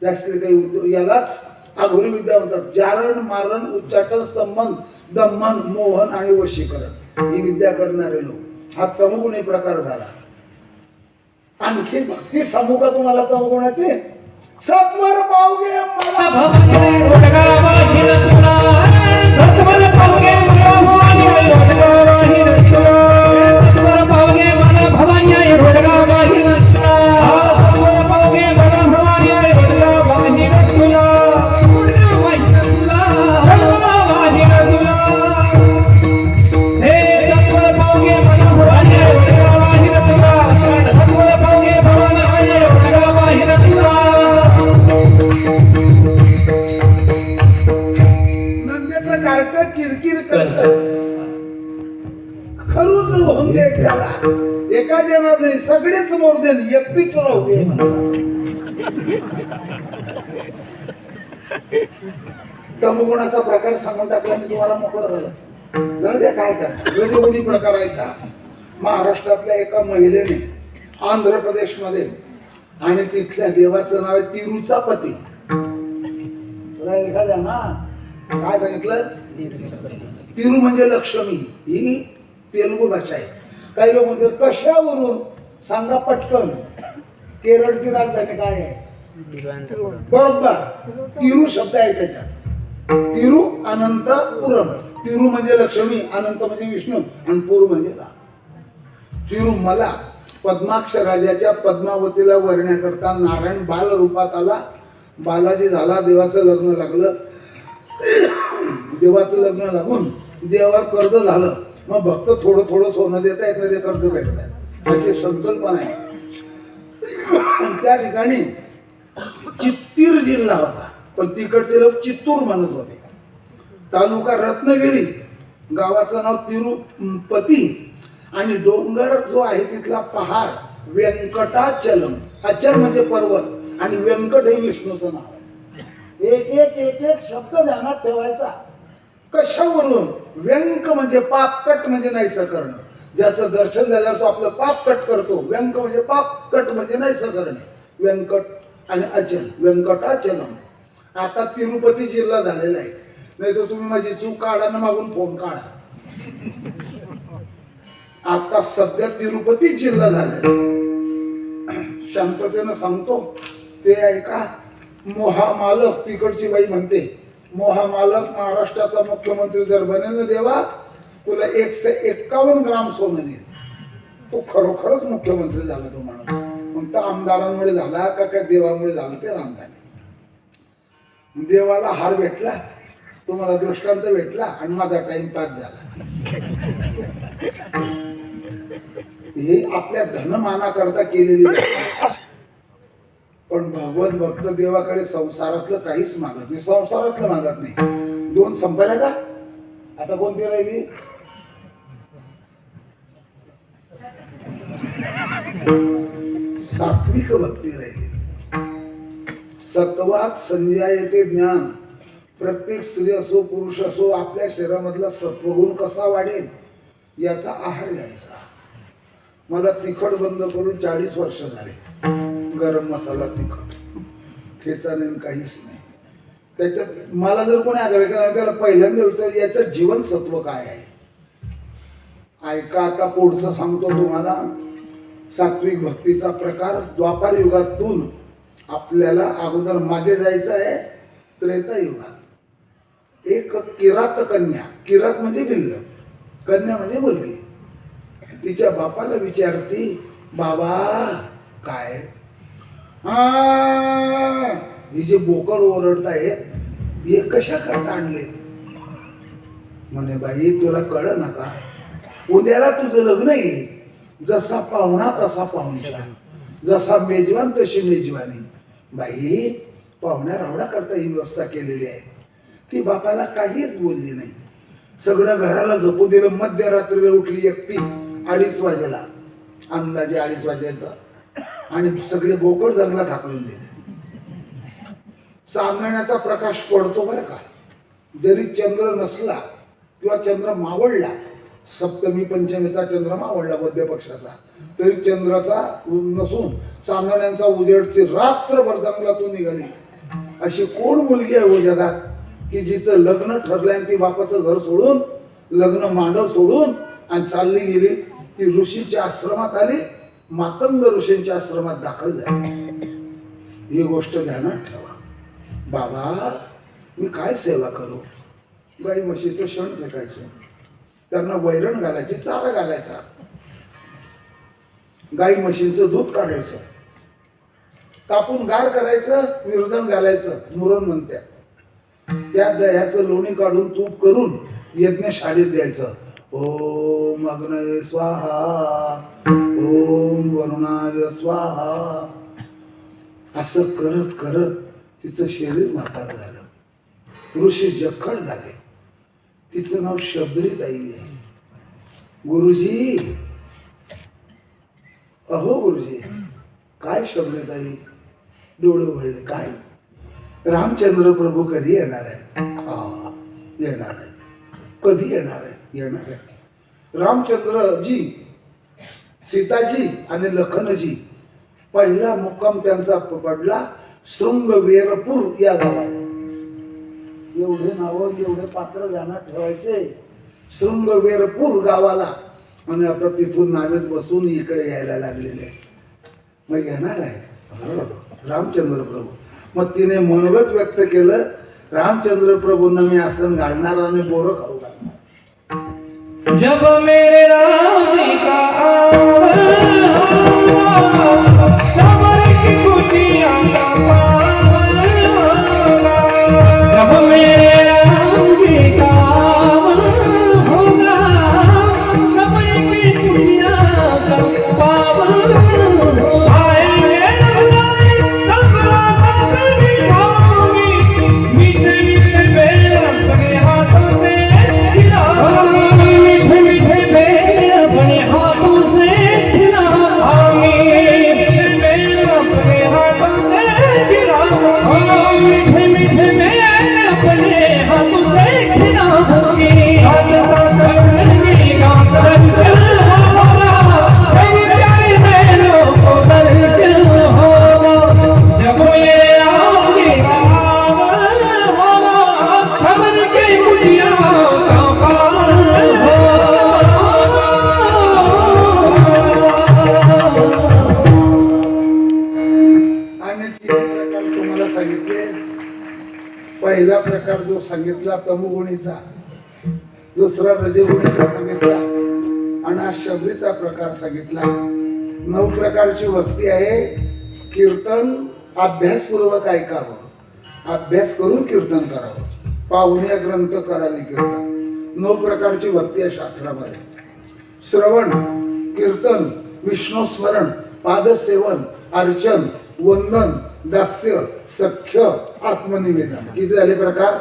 त्यासले काही यालाच अघोरी विद्या म्हणतात. जारण मारण उच्चाटन स्तंभन दमन मोहन आणि वशीकरण ही विद्या करणारे लोक. हा तमगुणी प्रकार झाला. आणखी भक्ती सांगू का तुम्हाला तमगुणाची? सत्वर पावगे मला भवानी रोडगा वाहिन तुला सत्वर पावगे मला भवानी रोडगा वाहिन तुला सत्वर पावगे मला भवानी रोडगा वाहिन तुला सत्वर पावगे मला भवानी रोडगा वाहिन तुला रोडगा वाहिन तुला रोडगा वाहिन तुला हे सत्वर पावगे मला भवानी रोडगा वाहिन तुला सत्वर पावगे भवानी रोडगा वाहिन तुला. नंद्याचं कार्ट किरकिर करत खरूच होऊन दे त्याला. एका जणात नाही, सगळेच मोर दे, एकटीच राहू दे. तमगुणाचा प्रकार सांगून टाकला मी तुम्हाला, मोकळं झालं. जाऊ द्या, काय करणार. रजोगुणी प्रकार आहे का? महाराष्ट्रातल्या एका महिलेने आंध्र प्रदेशमध्ये आणि तिथल्या देवाचं नाव आहे तिरुचापती. एखाद्या ना काय सांगितलं? तिरु म्हणजे लक्ष्मी. ही तेलुगू भाषा आहे. काही लोक म्हणतात कशावरून सांगा पटकन. केरळची राजधानी काय आहे? बरोबर, तिरु शब्द आहे त्याच्यात. तिरु अनंतपुरम. तिरु म्हणजे लक्ष्मी, अनंत म्हणजे विष्णू आणि पुर म्हणजे राम. तिरुमला. पद्माक्ष राजाच्या पद्मावतीला वरण्याकरता नारायण बाल रूपात आला. बालाजी झाला. देवाचं लग्न लागलं. देवाचं लग्न लागून देवावर कर्ज झालं. मग भक्त थोडं थोडं सोनं देता येत नाही, ते कर्ज भेटतात. अशी संकल्पना आहे. त्या ठिकाणी चित्तीर जिल्हा होता, पण तिकडचे लोक चित्तूर म्हणत होते. तालुका रत्नागिरी. गावाचं नाव तिरुपती. आणि डोंगर जो आहे तिथला पहाड व्यंकटाचलम. अचल म्हणजे पर्वत आणि व्यंकट हे विष्णूचं नाव आहे. एक एक एक एक शब्द ध्यानात ठेवायचा. कशावरून? व्यंक म्हणजे पाप, कट म्हणजे नाहीसं करणं. ज्याचं दर्शन झाल्यावर तो आपलं पाप कट करतो. व्यंक म्हणजे पाप, कट म्हणजे नाहीसं करणे. व्यंकट आणि अचल, व्यंकटाचलम. आता तिरुपती जिल्हा झालेला आहे, नाही तर तुम्ही माझी चूक काढा ना मागून फोन काढा. आता सध्या तिरुपती जिल्हा झालेला. शांततेनं सांगतो ते ऐका. मोहामालक, तिकडची बाई म्हणते, मोहामालक महाराष्ट्राचा मुख्यमंत्री जर बनेल ना देवा, तुला 151 ग्राम सोनं देईल. तो खरोखरच मुख्यमंत्री झाला तो माणूस. मग तर आमदारांमुळे झाला का काय देवामुळे झालं ते राम जाणे. देवाला हार भेटला, तुम्हाला दृष्टांत भेटला आणि माझा टाइमपास झाला. हे आपल्या धनमाना करता केलेली. पण भगवत भक्त देवाकडे संसारातलं काहीच मागत नाही. संसारातलं मागत नाही. 2 संपल्या का? आता कोणती राहिली? सात्विक भक्ती राहिली. सत्वात संजायते ज्ञान. प्रत्येक स्त्री असो पुरुष असो आपल्या शरीरामधला सत्वगुण कसा वाढेल याचा आहार घ्यायचा. मला तिखट बंद करून 40 वर्ष झाले. गरम मसाला, तिखट, ठेचा नाही, काहीच नाही. त्याच्यात मला जर कोणी आग्रह केला त्याला पहिल्यांदा विचार, याचं जीवनसत्व काय आहे? ऐका, आता पुढचं सांगतो तुम्हाला. सात्विक भक्तीचा प्रकार द्वापार युगातून आपल्याला अगोदर मागे जायचं आहे. त्रेता युगात एक किरात कन्या, किरात म्हणजे भिल्ल, कन्या म्हणजे मुलगी, तिच्या बापाला विचारती, बाबा काय ही जे बोकड ओरडतायत हे कशा करता आणले? म्हणे बाई तुला कळ नका, उद्याला तुझं लग्न आहे. जसा पाहुणा तसा पाहुणचार, जसा मेजवान तशी मेजवानी. बाई पाहुण्या रावडा करता ही व्यवस्था केलेली आहे. ती बापाला काहीच बोलली नाही. सगळं घराला झोपू दिलं. मध्यरात्रीला उठली एकटी 2:30 वाजेला, अंदाजे 2:30 वाजेला, आणि सगळे बोकड जंगलात हाकलून दिले. चांदण्याचा प्रकाश पडतो बरं का. जरी चंद्र नसला किंवा चंद्र मावळला, सप्तमी पंचमीचा चंद्र मावळला मध्य पक्षाचा, तरी चंद्राचा नसून चांदण्यांचा उजेडची रात्रभर जंगलातून निघाली. अशी कोण मुलगी आहे हो जगात की जिचं लग्न ठरलंय आणि ती बापाचं घर सोडून, लग्न मांडव सोडून आणि चालली गेली? ती ऋषीच्या आश्रमात आली, मातंग ऋषींच्या आश्रमात दाखल झाली. ही गोष्ट ध्यानात ठेवा. बाबा मी काय सेवा करू? गाई म्हशीचं शेण फेकायचं, त्यांना वैरण घालायची, चारा घालायचा, गाई म्हशींचं दूध काढायचं, तापून गार करायचं, विरजण घालायचं, मुरण म्हणत्या. त्या दह्याचं लोणी काढून तूप करून यज्ञशाळेत द्यायचं. ओम अग्नये स्वाहा, ओम वरुणाय स्वाहा. असं करत करत तिचं शरीर म्हातारं झालं. ऋषी जखड झाले. तिचं नाव शबरीताई आहे. गुरुजी, अहो गुरुजी, काय शबरीताई? डोळे उघडले. काय? रामचंद्र प्रभू कधी येणार आहे? येणार आहे. कधी येणार आहे? येणार आहे. रामचंद्रजी, सीताजी आणि लखनजी पहिला मुक्काम त्यांचा पडला शृंगवेरपूर या गावात. एवढे नावं, एवढे पात्र ध्यानात ठेवायचे. शृंगवेरपूर गावाला. आणि आता तिथून नावेत बसून इकडे यायला लागलेले. मग येणार आहे रामचंद्र प्रभू. मग तिने मनोगत व्यक्त केलं, रामचंद्र प्रभूंना मी आसन घालणार आणि बोरं खाऊ घालणार. जब मेरे राम जी का समर की कुटिया का पावन होगा, जब मेरे राम जी का होगा, समर की कुटिया का पावन होगा। आएंगे रघुराई, रघुरा सब दिखाऊंगी, मीठे मीठे बेर अपने हाथों से खिलाऊंगी, मीठे मीठे बेर अपने हाथों से खिलाऊंगी, मीठे बेर अपने हाथों से सांगितला तमोगुणीचा, दुसरा रजोगुणीचा सांगितला आणि हा शबरीचा प्रकार सांगितला. 9 प्रकारची भक्ती आहे. कीर्तन अभ्यासपूर्वक ऐकावं, अभ्यास करून कीर्तन करावं, पाहुण्या ग्रंथ करावे कीर्तन. 9 प्रकारची भक्ती आहे शास्त्रामध्ये. श्रवण, कीर्तन, विष्णू स्मरण, पादसेवन, अर्चन, वंदन, दास्य, सख्य, आत्मनिवेदन. किती झाले प्रकार?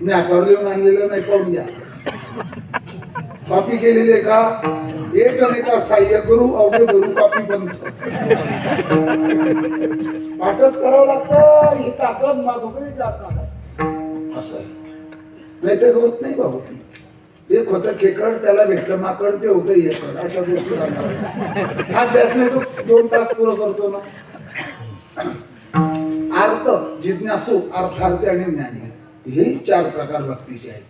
मी हातावर लिहून आणलेलं नाही, पाहून घ्या. कॉपी केलेली का? एकमेका सहाय्य करू अवघे धरू कॉपी बनत. पाठच करावं लागतं. ही ताकद माधुकरीच्या आत्मा असं आहे. नाही तर होत नाही बाबू. एक होतं खेकड, त्याला भेटलं माकड, ते होतं एकड. अशा गोष्टी सांगणार. अभ्यास नाही तो 2 तास पुरं करतो ना. अर्थ, जिज्ञासू, अर्थार्थी आणि ज्ञानी, हे 4 प्रकार भक्तीचे आहेत.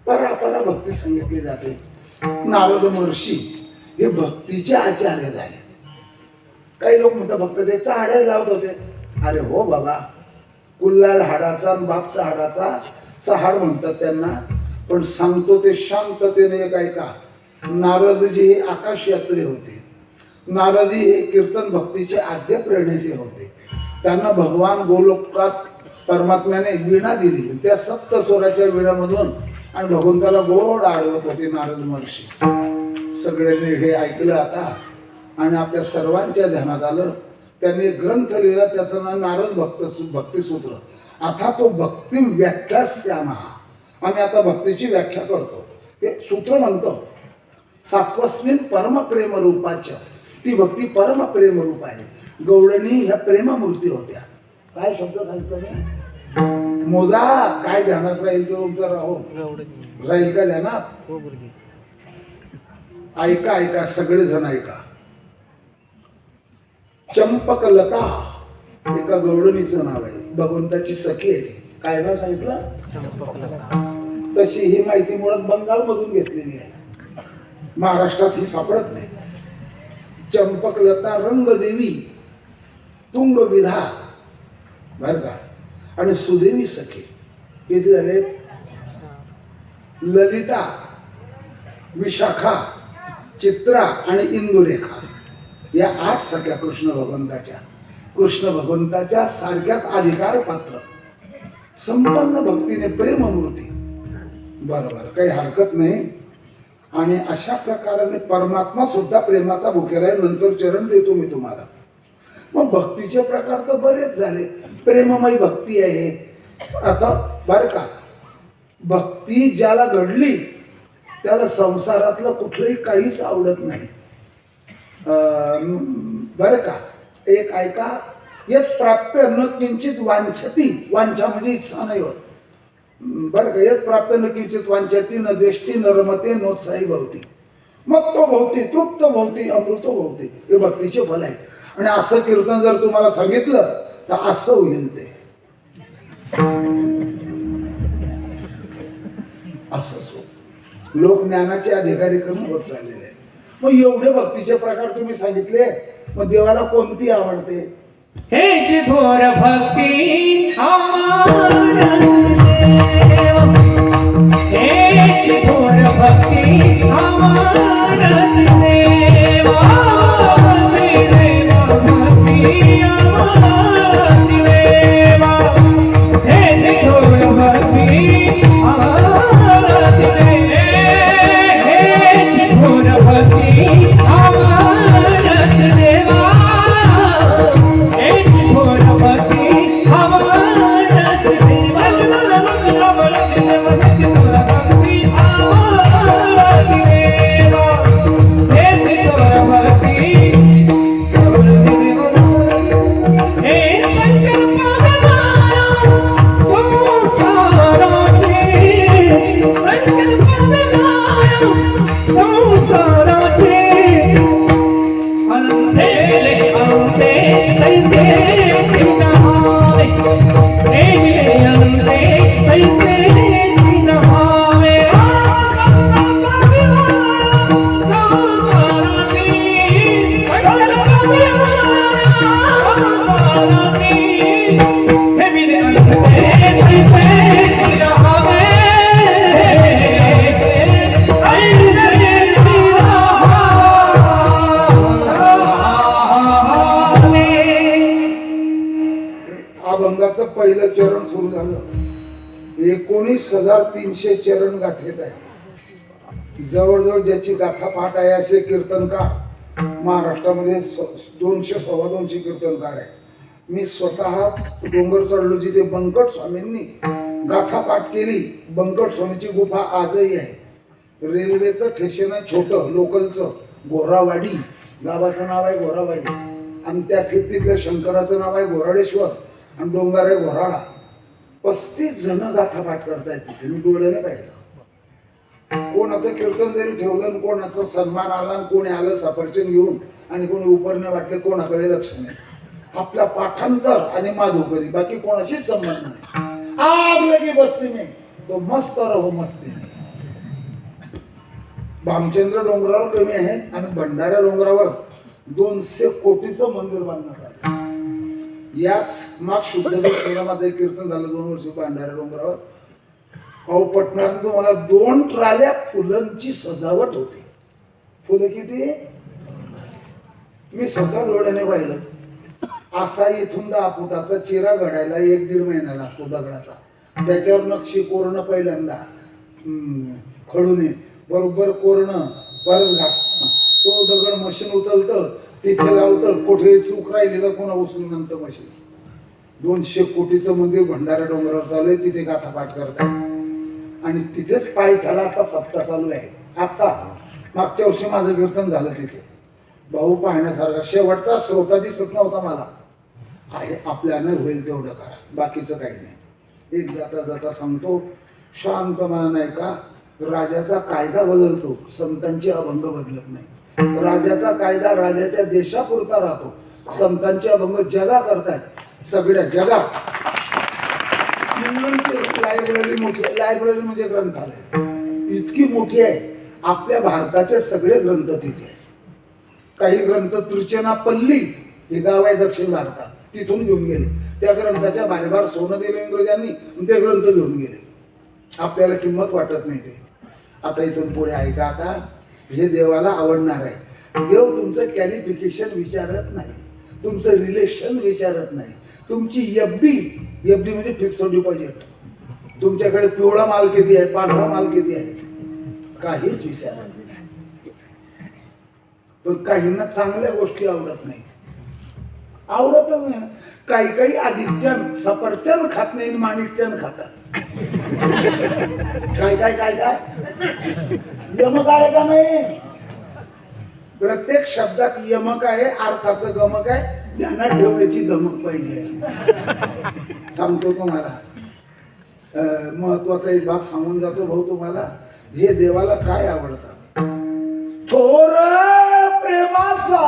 परापरा भक्ती सांगितली जाते. नारद महर्षी हे भक्तीचे आचार्य झाले. काही लोक म्हणतात भक्त ते चाड्या लावत होते. अरे हो बाबा, कुल्लाल हाडाचा आणि बापचा हाडाचा चहाड म्हणतात त्यांना. पण सांगतो ते शांततेने एक ऐका. नारदजी हे आकाश यात्री होते. नारदजी हे कीर्तन भक्तीचे आद्य प्रणेते होते. त्यांना भगवान गोलोकात परमात्म्याने वीणा दिली. त्या सप्तस्वराच्या वीणामधून आणि भगवंताला गोड आडवत होते नारद महर्षी. सगळ्यांनी हे ऐकलं आता आणि आपल्या सर्वांच्या ध्यानात आलं. त्यांनी एक ग्रंथ लिहिला, त्याचं नाव नारद भक्तिसूत्र. आता तो भक्ती व्याख्यास्यामः. आम्ही आता भक्तीची व्याख्या करतो. ते सूत्र म्हणतो 7वें परमप्रेम रूपाच्या. ती भक्ती परमप्रेम रूप आहे. गवळणी ह्या प्रेममूर्ती होत्या. काय शब्द सांगितलं मी? मोजा. काय ध्यानात राहील तो तुमचा राहो राहील का ध्यानात? ऐका ऐका सगळेजण ऐका. चंपकलता एका गवळणीचं नाव आहे. भगवंताची सखी आहे ती. काय नाव सांगितलं? तशी ही माहिती मुळात बंगालमधून घेतलेली आहे. महाराष्ट्रात ही सापडत नाही. चंपकलता रंगदेवी तुंग विधा बर का. आणि सुदेवी सखी किती झाले? ललिता, विशाखा, चित्रा आणि इंदुरेखा या 8 सख्या कृष्ण भगवंताच्या सारख्याच अधिकार पात्र, संपन्न भक्तीने प्रेममूर्ती. बरोबर, काही हरकत नाही. आणि अशा प्रकाराने परमात्मा सुद्धा प्रेमाचा भुकेला आहे. नंतर चरण देतो मी तुम्हाला. मग भक्तीचे प्रकार तर बरेच झाले. प्रेममयी भक्ती आहे. आता बरं का, भक्ती ज्याला घडली त्याला संसारातलं कुठलंही काहीच आवडत नाही. बरं का, एक ऐका. यत प्राप्य न किंचित वांछती. वांछा म्हणजे इच्छा नाही होत. बरं का. यत प्राप्य न किंचित वांछती न द्वेष्टी न रमते नोत्साही भवती. मग तो भवती तृप्त भवती अमृतो भवती. हे भक्तीचे फल आहे. आणि असं कीर्तन जर तुम्हाला सांगितलं तर असं होईल ते. असंच लोक ज्ञानाचे अधिकारी कमी होत चाललेले आहेत. मग एवढे भक्तीचे प्रकार तुम्ही सांगितले. मग देवाला कोणती आवडते? हेची थोर भक्ती हेची थोर भक्ती 19,300 चरण गाथेत आहे. जवळजवळ ज्याची गाथा पाठ आहे असे कीर्तनकार महाराष्ट्रामध्ये 200 सव्वा 200 कीर्तनकार आहे. मी स्वतःच डोंगर चढलो जिथे बंकट स्वामींनी गाथा पाठ केली. बंकट स्वामीची गुफा आजही आहे. रेल्वेचं स्टेशन आहे छोटं लोकलचं, घोरावाडी गावाचं नाव आहे घोरावाडी, आणि त्या तिथल्या शंकराचं नाव आहे घोराडेश्वर, आणि डोंगर आहे घोराडा. 35 जण गाथा पाठ करतायत तिथे. मी डोळ्याने पाहिलं. कोणाचं कीर्तन जरी ठेवलं आणि कोणाचा सन्मान आला आणि कोणी आलं सफरचंद घेऊन आणि कोणी उपरणे वाटले, कोणाकडे लक्ष नाही. आपल्या पाठांतर आणि माधुकरी, बाकी कोणाशीच संबंध नाही. आग लगी बसती में तो मस्त रहो मस्ती में. भामचंद्र डोंगरावर कमी आहे आणि भंडारा डोंगरावर 200 कोटीचं मंदिर बांधण्यात आलं. याच माग शुद्ध माझं एक कीर्तन झालं 2 वर्ष भंडारा डोंगरावर. अहो पटणार तुम्हाला 2 ट्राल्या फुलांची सजावट होती. फुलं किती? मी स्वतः डोळ्याने पाहिलं. असा इथून 10 फुटाचा चिरा घडायला 1-1.5 महिना लागतो दगडाचा. त्याच्यावर नक्षी कोरणं पहिल्यांदा खडून बरोबर कोरणं परत घासणं. तो दगड मशीन उचलतं तिथे लावतं. कुठे चूक राहिली तर पुन्हा उचलून नंतर मशीन. 200 कोटीचं मंदिर भंडारा डोंगरावर चालू आहे. तिथे गाथा पाठ करतात आणि तिथेच पायथ्याला आता सप्ताह चालू आहे. आता मागच्या वर्षी माझं कीर्तन झालं तिथे. भाऊ पाहण्यासारखा शेवटचा श्रोता दिसत नव्हता मला. आहे आपल्यानं होईल तेवढं करा, बाकीचं काही नाही. एक जाता जाता सांगतो, शांत मना नाही का. राजाचा कायदा बदलतो, संतांचे अभंग बदलत नाही. राजाचा कायदा राजाच्या देशापुरता राहतो, संतांचे अभंग जगा करतात सगळ्या जगात. लायब्ररी मोठी, लायब्ररी म्हणजे ग्रंथालय इतकी मोठी आहे. आपल्या भारताचे सगळे ग्रंथ तिथे आहे. काही ग्रंथ त्रिचनापल्ली हे गाव आहे दक्षिण भारतात, तिथून घेऊन गेले. त्या ग्रंथाच्या बाहेर सोनं दिलं इंग्रजांनी, ते ग्रंथ घेऊन गेले. आपल्याला किंमत वाटत नाही ते. आता इथून पुढे ऐका. आता हे देवाला आवडणार आहे. देव तुमचं क्वालिफिकेशन विचारत नाही, तुमचं रिलेशन विचारत नाही, तुमची एफडी म्हणजे फिक्स डिपॉझिट, तुमच्याकडे पिवळा माल किती आहे, पांढरा माल किती आहे, काहीच विचारत नाही. पण काहींना चांगल्या गोष्टी आवडत नाही. आवडतच नाही. काही अधिकजण सफरचंद खात नाही, माणिकचंद खातात. काय यमक आहे का नाही? प्रत्येक शब्दात यमक आहे, अर्थाचं गमक आहे. ध्यानात ठेवण्याची दमक पाहिजे. सांगतो तुम्हाला महत्वाचा एक भाग सांगून जातो भाऊ तुम्हाला. हे देवाला काय आवडतं? थोर प्रेमाचा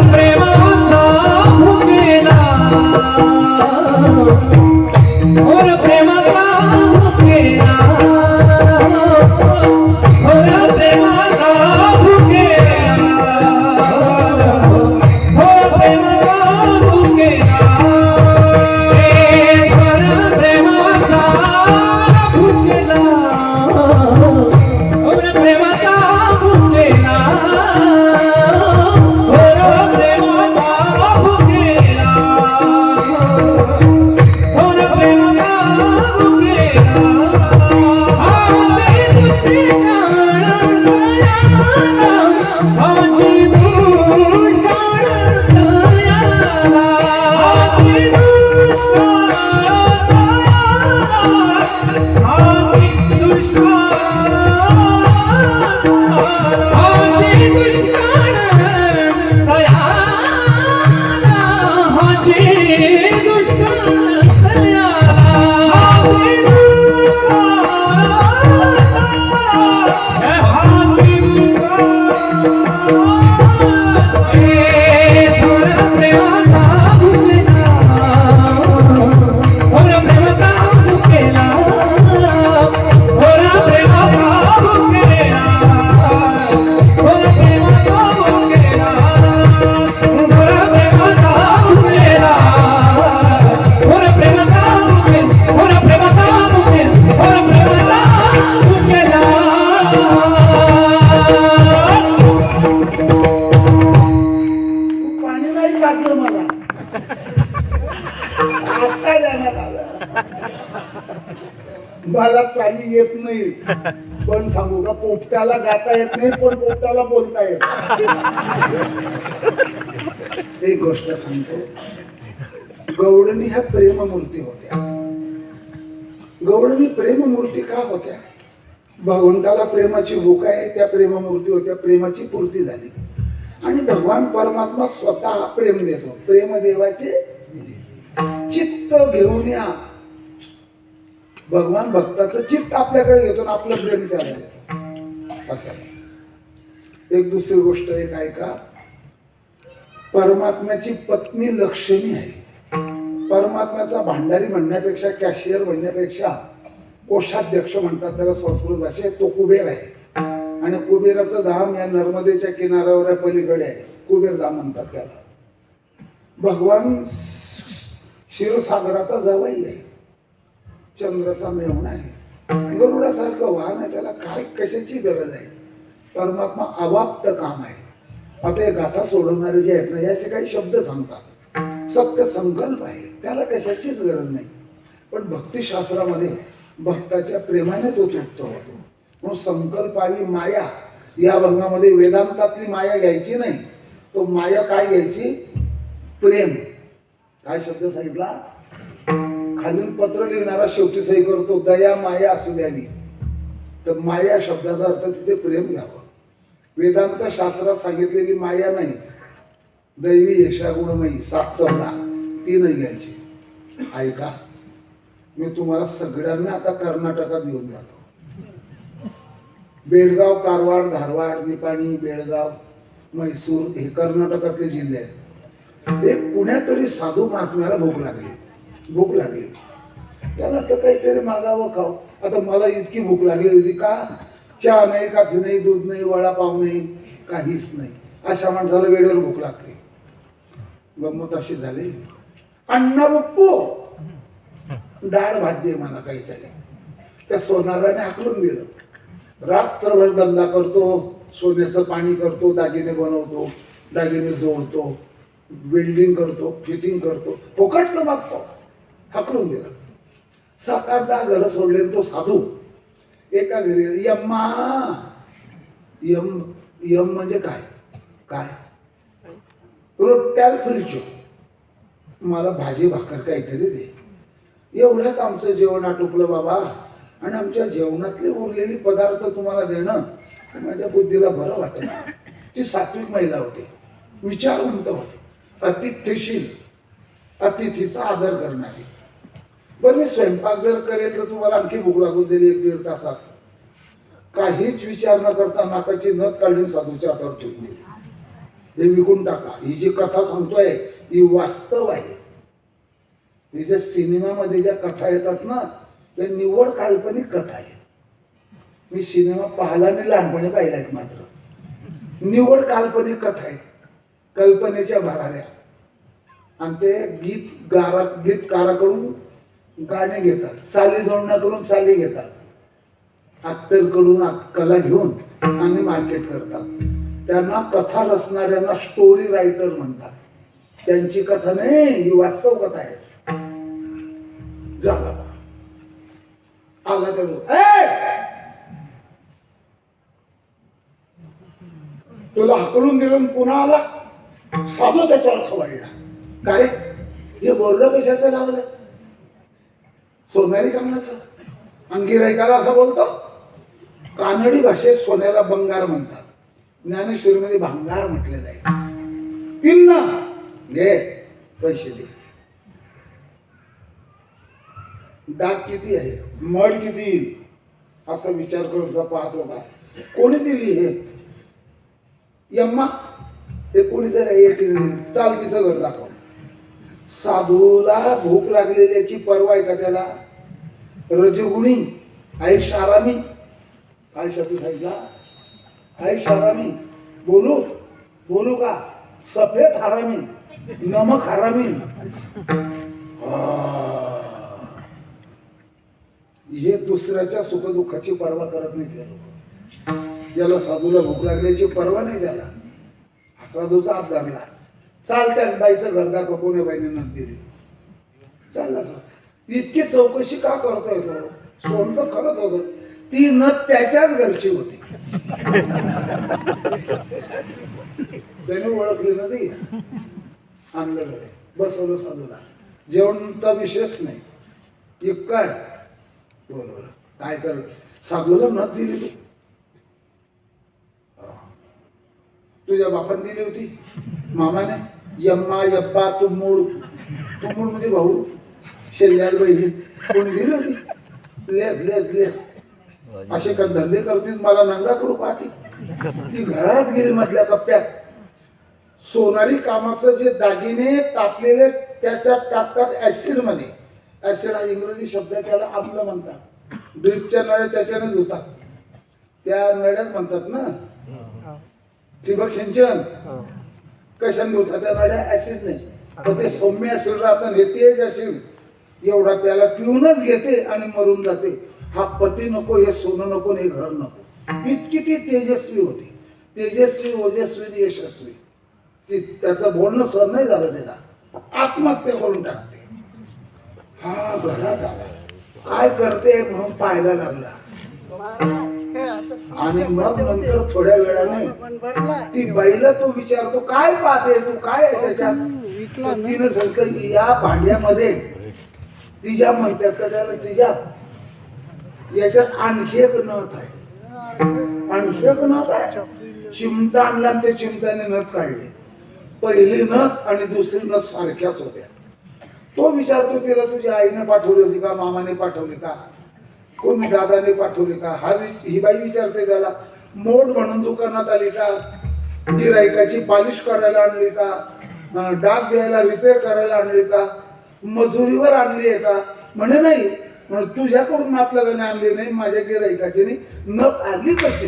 प्रेमाचा मला चाली येत नाही, पण सांगू का, पोपट्याला गाता येत नाही पण पोपट्याला बोलता येत. एक गोष्ट सांगतो, गवळणी ह्या प्रेममूर्ती होत्या. गवळणी प्रेममूर्ती का होत्या? भगवंताला प्रेमाची भूक आहे, त्या प्रेममूर्ती होत्या, प्रेमाची पूर्ती झाली. आणि भगवान परमात्मा स्वतः प्रेम देतो. प्रेम देवाचे चित्त घेऊन या. भगवान भक्ताचं चित्त आपल्याकडे घेतो आणि आपलं प्रेम त्याला देतो. असं आहे. एक दुसरी गोष्ट एक ऐका, परमात्म्याची पत्नी लक्ष्मी आहे. परमात्म्याचा भांडारी म्हणण्यापेक्षा, कॅशियर म्हणण्यापेक्षा, कोषाध्यक्ष म्हणतात त्याला संस्कृत भाषेत, तो कुबेर आहे. आणि कुबेराचं धाम या नर्मदेच्या किनाऱ्यावर पलीकडे आहे, कुबेर धाम म्हणतात त्याला. भगवान क्षीरसागराचा जावई आहे, चंद्राचा मेहुणा आहे, गरुडासारखं वाहन आहे, त्याला काय कशाची गरज आहे? परमात्मा अवाप्त काम आहे. आता हे गाथा सोडवणारे जे आहेत ना, याचे काही शब्द सांगतात, सत्य संकल्प आहे, त्याला कशाचीच गरज नाही. पण भक्तिशास्त्रामध्ये भक्ताच्या प्रेमाने तो तृप्त होतो. म्हणून संकल्पावी माया या भंगामध्ये वेदांतातली माया घ्यायची नाही, तो माया काय घ्यायची? प्रेम. काय शब्द सांगितला? खालील पत्र लिहिणारा शेवटी सही करतो, दया माया असू द्यावी. तर माया शब्दाचा अर्थ तिथे प्रेम घ्यावं. वेदांत शास्त्रात सांगितलेली माया नाही, दैवी यशा गुणमयी 7-14 ती नाही घ्यायची. ऐका, मी तुम्हाला सगळ्यांना आता कर्नाटकात घेऊन जातो. बेळगाव, कारवार, धारवाड, निपाणी, बेळगाव, म्हैसूर हे कर्नाटकातले जिल्हे आहेत. एक पुण्यात तरी साधू महात्म्याला भूक लागली. त्याला वाटतं काहीतरी मागावं खावं. आता मला इतकी भूक लागली होती का, चहा नाही, काफी नाही, दूध नाही, वडापाव नाही, काहीच नाही. अशा माणसाला वेळेवर भूक लागते. गंमत अशी झाली, अण्णा बप्पू डाळ भात दे मला काहीतरी. त्या सोनाराने हाकलून दिलं. रात्रभर धंदा करतो, सोन्याचं पाणी करतो, दागिने बनवतो, दागिने जोडतो, वेल्डिंग करतो, फिटिंग करतो, फुकटचं मागतो. हाकलून दिलं. 7-8-10 घरं सोडले. तो साधू एका घरी, यम्मा, यम म्हणजे काय? काय? रोट्याल फुलचो, मला भाजी भाकर काहीतरी दे. एवढंच आमचं जेवण आटोपलं बाबा. आणि आमच्या जेवणातले उरलेली पदार्थ तुम्हाला देणं माझ्या बुद्धीला बरं वाटत. ती सात्विक महिला होती, विचारवंत होती, अतिथ्यशील, अतिथीचा आदर करणारी. बरं, मी स्वयंपाक जर करेल तर तुम्हाला आणखी भूक लागून जाईल 1-1.5 तासात. काहीच विचार न करता नाकाची नथ काढून साधूच्या हातावर ठेवून दिली. हे विकून टाका. ही जी कथा सांगतोय ही वास्तव आहे. ही ज्या सिनेमामध्ये ज्या कथा येतात ना, ते निव्वळ काल्पनिक कथा आहे. मी सिनेमा पाहिला नाही, लहानपणी पाहिला आहेत, मात्र निव्वळ काल्पनिक कथा आहेत, कल्पनेच्या भराऱ्या. आणि ते गीतकाराकडून गाणे घेतात, चाली जोडणं करून चाली घेतात, ऍक्टरकडून कला घेऊन आणि मार्केट करतात. त्यांना कथा रचणाऱ्यांना स्टोरी रायटर म्हणतात. त्यांची कथा नाही, ही वास्तव कथा आहे. जा बाबा, आला त्याचा, तुला हकलून दिलं पुन्हा आला. साधू त्याच्यावर खवळला. काय हे बोर्ड कशाचं लावलं? सोनारी कामाचं. अंगिरायकाला असं बोलतो. कानडी भाषेत सोन्याला बंगार म्हणतात, ज्ञानेश्वरीमध्ये भांगार म्हटलेलं आहे. तिन्ना घे, पैसे दे. डाग किती आहे, मड किती येईल असा विचार करत होता, पाहत होता. कोणी दिली हे? यम्मा. हे कोणी जर चाल तिचं घर दाखव. साधूला भूक लागलेल्याची पर्वा आहे का त्याला? रजगुणी, आयुष आरामी. काय शब्द सांगितला? आयुष आरामी. बोलू का? सफेद हरामी, नमक हरामी. हे दुसऱ्याच्या सुखदुःखाची पर्वा करत नाही ते लोक. ज्याला साधूला भूक लागल्याची पर्वा नाही त्याला. साधूचा हात धरला. चाल, त्या बाईचं घर दाखव. कोण्या बाईने नथ दिली? चालला. इतकी चौकशी का करतोय तो? सोनचं खरंच होतं. ती नथ त्याच्याच घरची होती. त्याने ओळखली ना ती. आणलं घरी, बसवलं साधूला. जेवणचा विषयच नाही, इतकाच. बरोबर, काय कर, साधूला नथ दिली तू? तुझ्या बापाने दिली होती, मामाने. यम्मा यब्बा तू मूळ म्हणजे भाऊ, शेल्याल बहिणी कोणी दिली होती? लेत असे का धंदे करतील, मला नंगा करू पाहती. ती घरात गेली मधल्या कप्प्यात. सोनारी कामाचं जे दागिने तापलेले त्याच्यात टाकतात ऍसिड मध्ये. ऍसिड हा इंग्रजी शब्द, त्याला आम्ल म्हणतात. ड्रिपच्या नळ्या त्याच्याने धुतात, त्या नळ्याच म्हणतात ना. ठिबक सिंचन कशाने धुतात? त्या नळ्या ऍसिड नाही, पण ते सौम्य ऍसिड राहतं, हे तेज ऍसिड. एवढा प्याला पिऊनच घेते आणि मरून जाते. हा पती नको, हे सोनं नको, हे घर नको. इतकी ती तेजस्वी होती, तेजस्वी, ओजस्वी, यशस्वी. त्याचं बोलणं सहन नाही झालं, त्याला आत्महत्या करून टाकते. हा घरात आला, काय करते म्हणून पाहायला लागला. आणि मग नंतर थोड्या वेळाने ती बाईला तो विचारतो, काय पाहते तू, काय आहे त्याच्यात? तिनं सांगितलं की या भांड्यामध्ये तिच्या म्हणतात का त्याला, तिच्या याच्यात आणखी एक नथ आहे, आणखी एक नथ आहे. चिमटा आणला, ते चिमट्याने नथ काढली. पहिली नथ आणि दुसरी नथ सारख्याच होत्या. तो विचारतो तिला, तुझ्या आईने पाठवली होती का, मामाने पाठवली का, कोणी दादाने पाठवली का? ही बाई विचारते त्याला. मोड म्हणून दुकानात आली का, गिरायकाची पॉलिश करायला आणली का, डाग द्यायला रिपेअर करायला आणली का, मजुरीवर आणली आहे का? म्हणे नाही. तुझ्याकडून नातलगाने आणली नाही, माझ्या गिरायकाची नाही. नथ आणली कशी?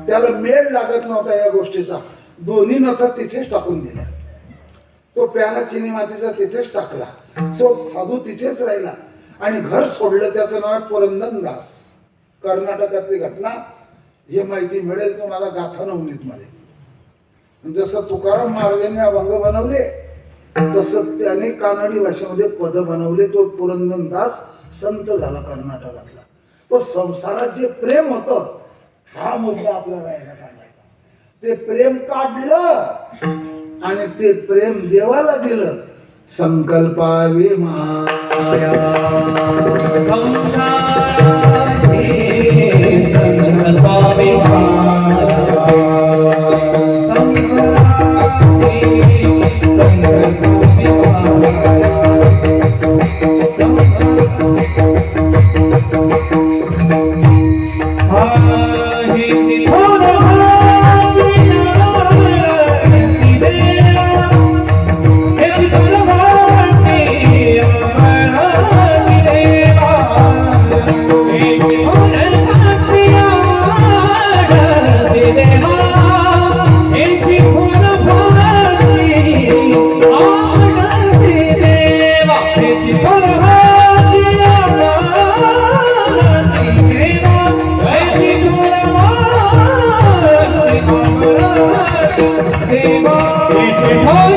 त्याला मेळ लागत नव्हता या गोष्टीचा. दोन्ही नथ तिथेच टाकून दिल्या. तो प्याला चिनी मातीचा तिथेच टाकला. सो साधू तिथेच राहिला आणि घर सोडलं. त्याचं नाव पुरंदरदास. कर्नाटकातली घटना, हे माहिती मिळेल तुम्हाला गाथा नवनीत मध्ये. जसं तुकाराम महाराजांनी अभंग बनवले, तसं त्याने कानडी भाषेमध्ये पद बनवले. तो पुरंदरदास संत झाला कर्नाटकातला. पण संसारात जे प्रेम होतं, हा मुद्दा आपल्याला राहायला काढायचा. ते प्रेम काढलं आणि ते प्रेम देवाला दिलं. संकल्पावी माया संकल्पावी देवा